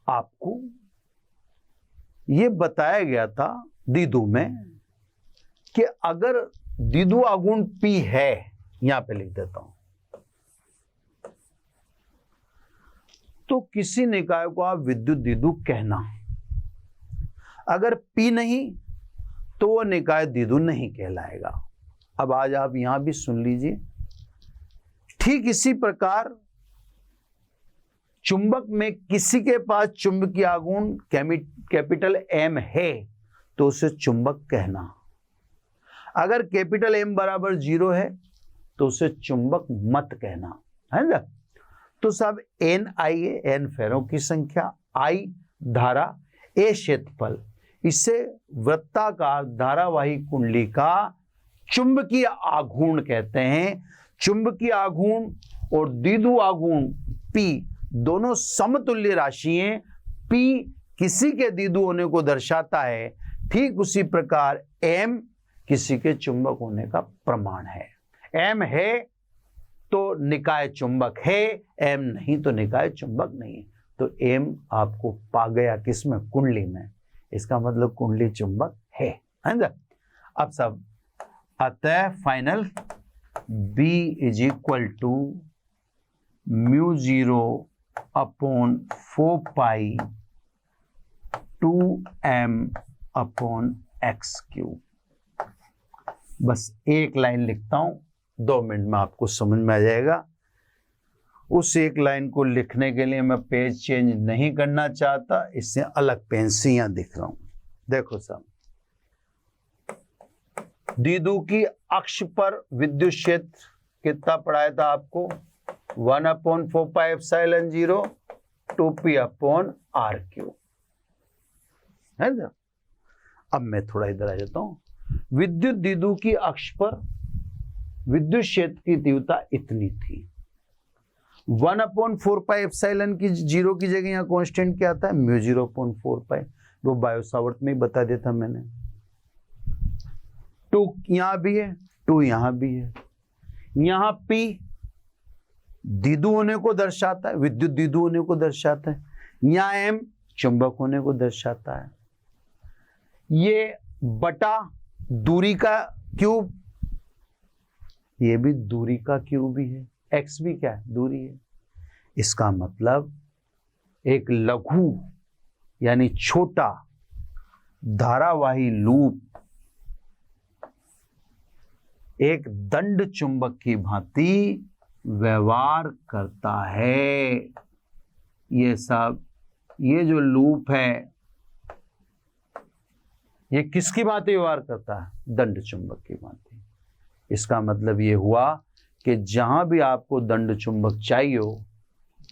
आपको यह बताया गया था द्विध्रुव में कि अगर द्विध्रुव आघूर्ण P है, यहां पे लिख देता हूं, तो किसी निकाय को आप विद्युत द्विध्रुव कहना, अगर P नहीं तो वो निकाय द्विध्रुव नहीं कहलाएगा। अब आज आप यहां भी सुन लीजिए, ठीक इसी प्रकार चुंबक में किसी के पास चुंबकीय आघूर्ण कैपिटल एम है तो उसे चुंबक कहना, अगर कैपिटल एम बराबर 0 है तो उसे चुंबक मत कहना, है ना। तो सब एन आई है, एन फेरों की संख्या, आई धारा, ए क्षेत्रफल। इसे वृत्ताकार धारावाही कुंडली का चुंबकीय आघूर्ण कहते हैं। चुंबकीय आघूर्ण और द्विध्रुव आघूर्ण P दोनों समतुल्य राशि हैं। P किसी के द्विध्रुव होने को दर्शाता है, ठीक उसी प्रकार M किसी के चुंबक होने का प्रमाण है। M है तो निकाय चुंबक है, M नहीं तो निकाय चुंबक नहीं है। तो M आपको पा गया किसमें? कुंडली में। इसका मतलब कुंडली चुंबक है ना। अब सब अतः final B is equal to μ0/4π 2m/x³। बस एक लाइन लिखता हूं, 2 मिनट में आपको समझ में आ जाएगा। उस एक लाइन को लिखने के लिए मैं पेज चेंज नहीं करना चाहता, इससे अलग पेन से यहां दिख रहा हूं। देखो साहब, द्विध्रुव की अक्ष पर विद्युत क्षेत्र कितना पढ़ाया था आपको? 1/4πε0 2p/r³ है ना। अब मैं थोड़ा इधर आ जाता हूं। विद्युत द्विध्रुव की अक्ष पर विद्युत क्षेत्र की तीव्रता इतनी थी। 1/4πε की 0 की जगह यहां कांस्टेंट क्या आता है? μ0/4π। वो बायो सावर्त में ही बता देता मैंने। 2 यहां भी है, 2 यहां भी है। यहां P द्विध्रुव होने को दर्शाता है, विद्युत द्विध्रुव होने को दर्शाता है। यहां M चुंबक होने को दर्शाता है। ये बटा दूरी का क्यूब, ये भी दूरी का क्यूब ही है। X भी क्या है? दूरी है। इसका मतलब एक लघु यानी छोटा धारावाही लूप एक दंड चुंबक की भांति व्यवहार करता है। ये सब, ये जो लूप है ये किसकी भांति व्यवहार करता है? दंड चुंबक की भांति। इसका मतलब ये हुआ कि जहां भी आपको दंड चुंबक चाहिए हो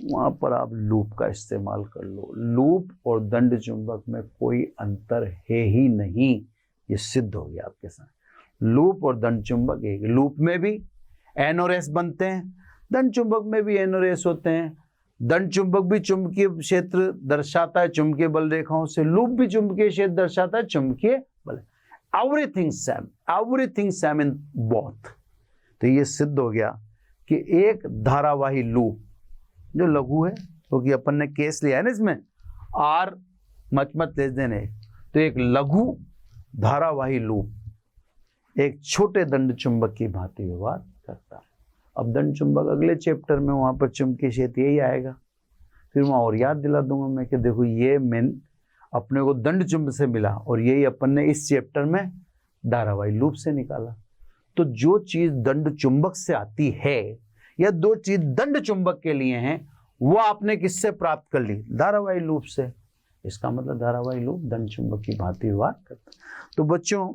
वहां पर आप लूप का इस्तेमाल कर लो। लूप और दंड चुंबक में कोई अंतर है ही नहीं, ये सिद्ध हो गया आपके साथ। लूप और दंड चुंबक एक। लूप में भी N और S बनते हैं, दंड चुंबक में भी N और S होते हैं। दंड चुंबक भी चुंबकीय क्षेत्र दर्शाता है चुंबकीय बल रेखाओं से, लूप भी चुंबकीय क्षेत्र दर्शाता है चुंबकीय बल। Everything same in both. तो ये सिद्ध हो गया कि एक धारावाही लूप जो लघु है, क्योंकि तो अपन ने केस लिया है ना इसमें, R मत लेस देने, तो एक लघु धारावाही लूप एक छोटे दंड चुंबक की भांति व्यवहार करता है। अब दंड चुंबक अगले चैप्टर में वहां पर चुंबकीय क्षेत्र यही आएगा, फिर वहां और याद दिला दूंगा मैं कि देखो ये मेन अपने को दंड चुंबक से मिला और यही अपन ने इस चैप्टर में धारावाही लूप से निकाला। तो जो चीज दंड चुंबक से आती है या दो चीज दंड चुंबक के लिए हैं वो आपने किससे प्राप्त कर ली? धारावाही लूप से। इसका मतलब धारावाही लूप दंड चुंबक की भांति व्यवहार करता। तो बच्चों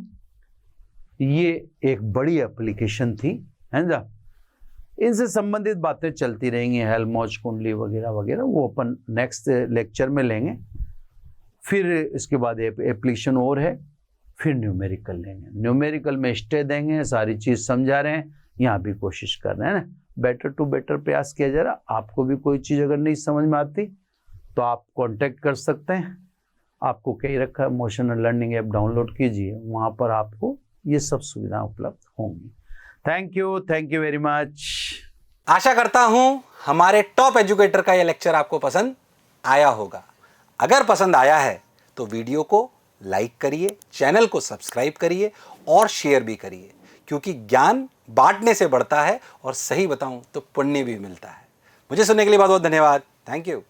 ये एक बड़ी एप्लीकेशन थी, है ना। इनसे संबंधित बातें चलती रहेंगी, हेल्महोल्ट्ज कुंडली वगैरह वगैरह, वो अपन नेक्स्ट लेक्चर में लेंगे। फिर इसके बाद एप्लीकेशन और है, फिर न्यूमेरिकल लेंगे। न्यूमेरिकल में स्टे देंगे, सारी चीज समझा रहे हैं, यहाँ भी कोशिश कर रहे हैं ना, बेटर टू बेटर प्रयास किया जा रहा। आपको भी कोई चीज अगर नहीं समझ में आती तो आप कांटेक्ट कर सकते हैं। आपको कहीं रखा है मोशन लर्निंग ऐप डाउनलोड कीजिए, वहां पर आपको ये सब सुविधाएं उपलब्ध होंगी। Thank you very much. आशा करता हूं हमारे टॉप एजुकेटर का यह लेक्चर आपको पसंद आया होगा। अगर पसंद आया है तो वीडियो को लाइक करिए, चैनल को सब्सक्राइब करिए और शेयर भी करिए, क्योंकि ज्ञान बांटने से बढ़ता है और सही बताऊं तो पुण्य भी मिलता है। मुझे सुनने के लिए बहुत बहुत धन्यवाद। Thank you.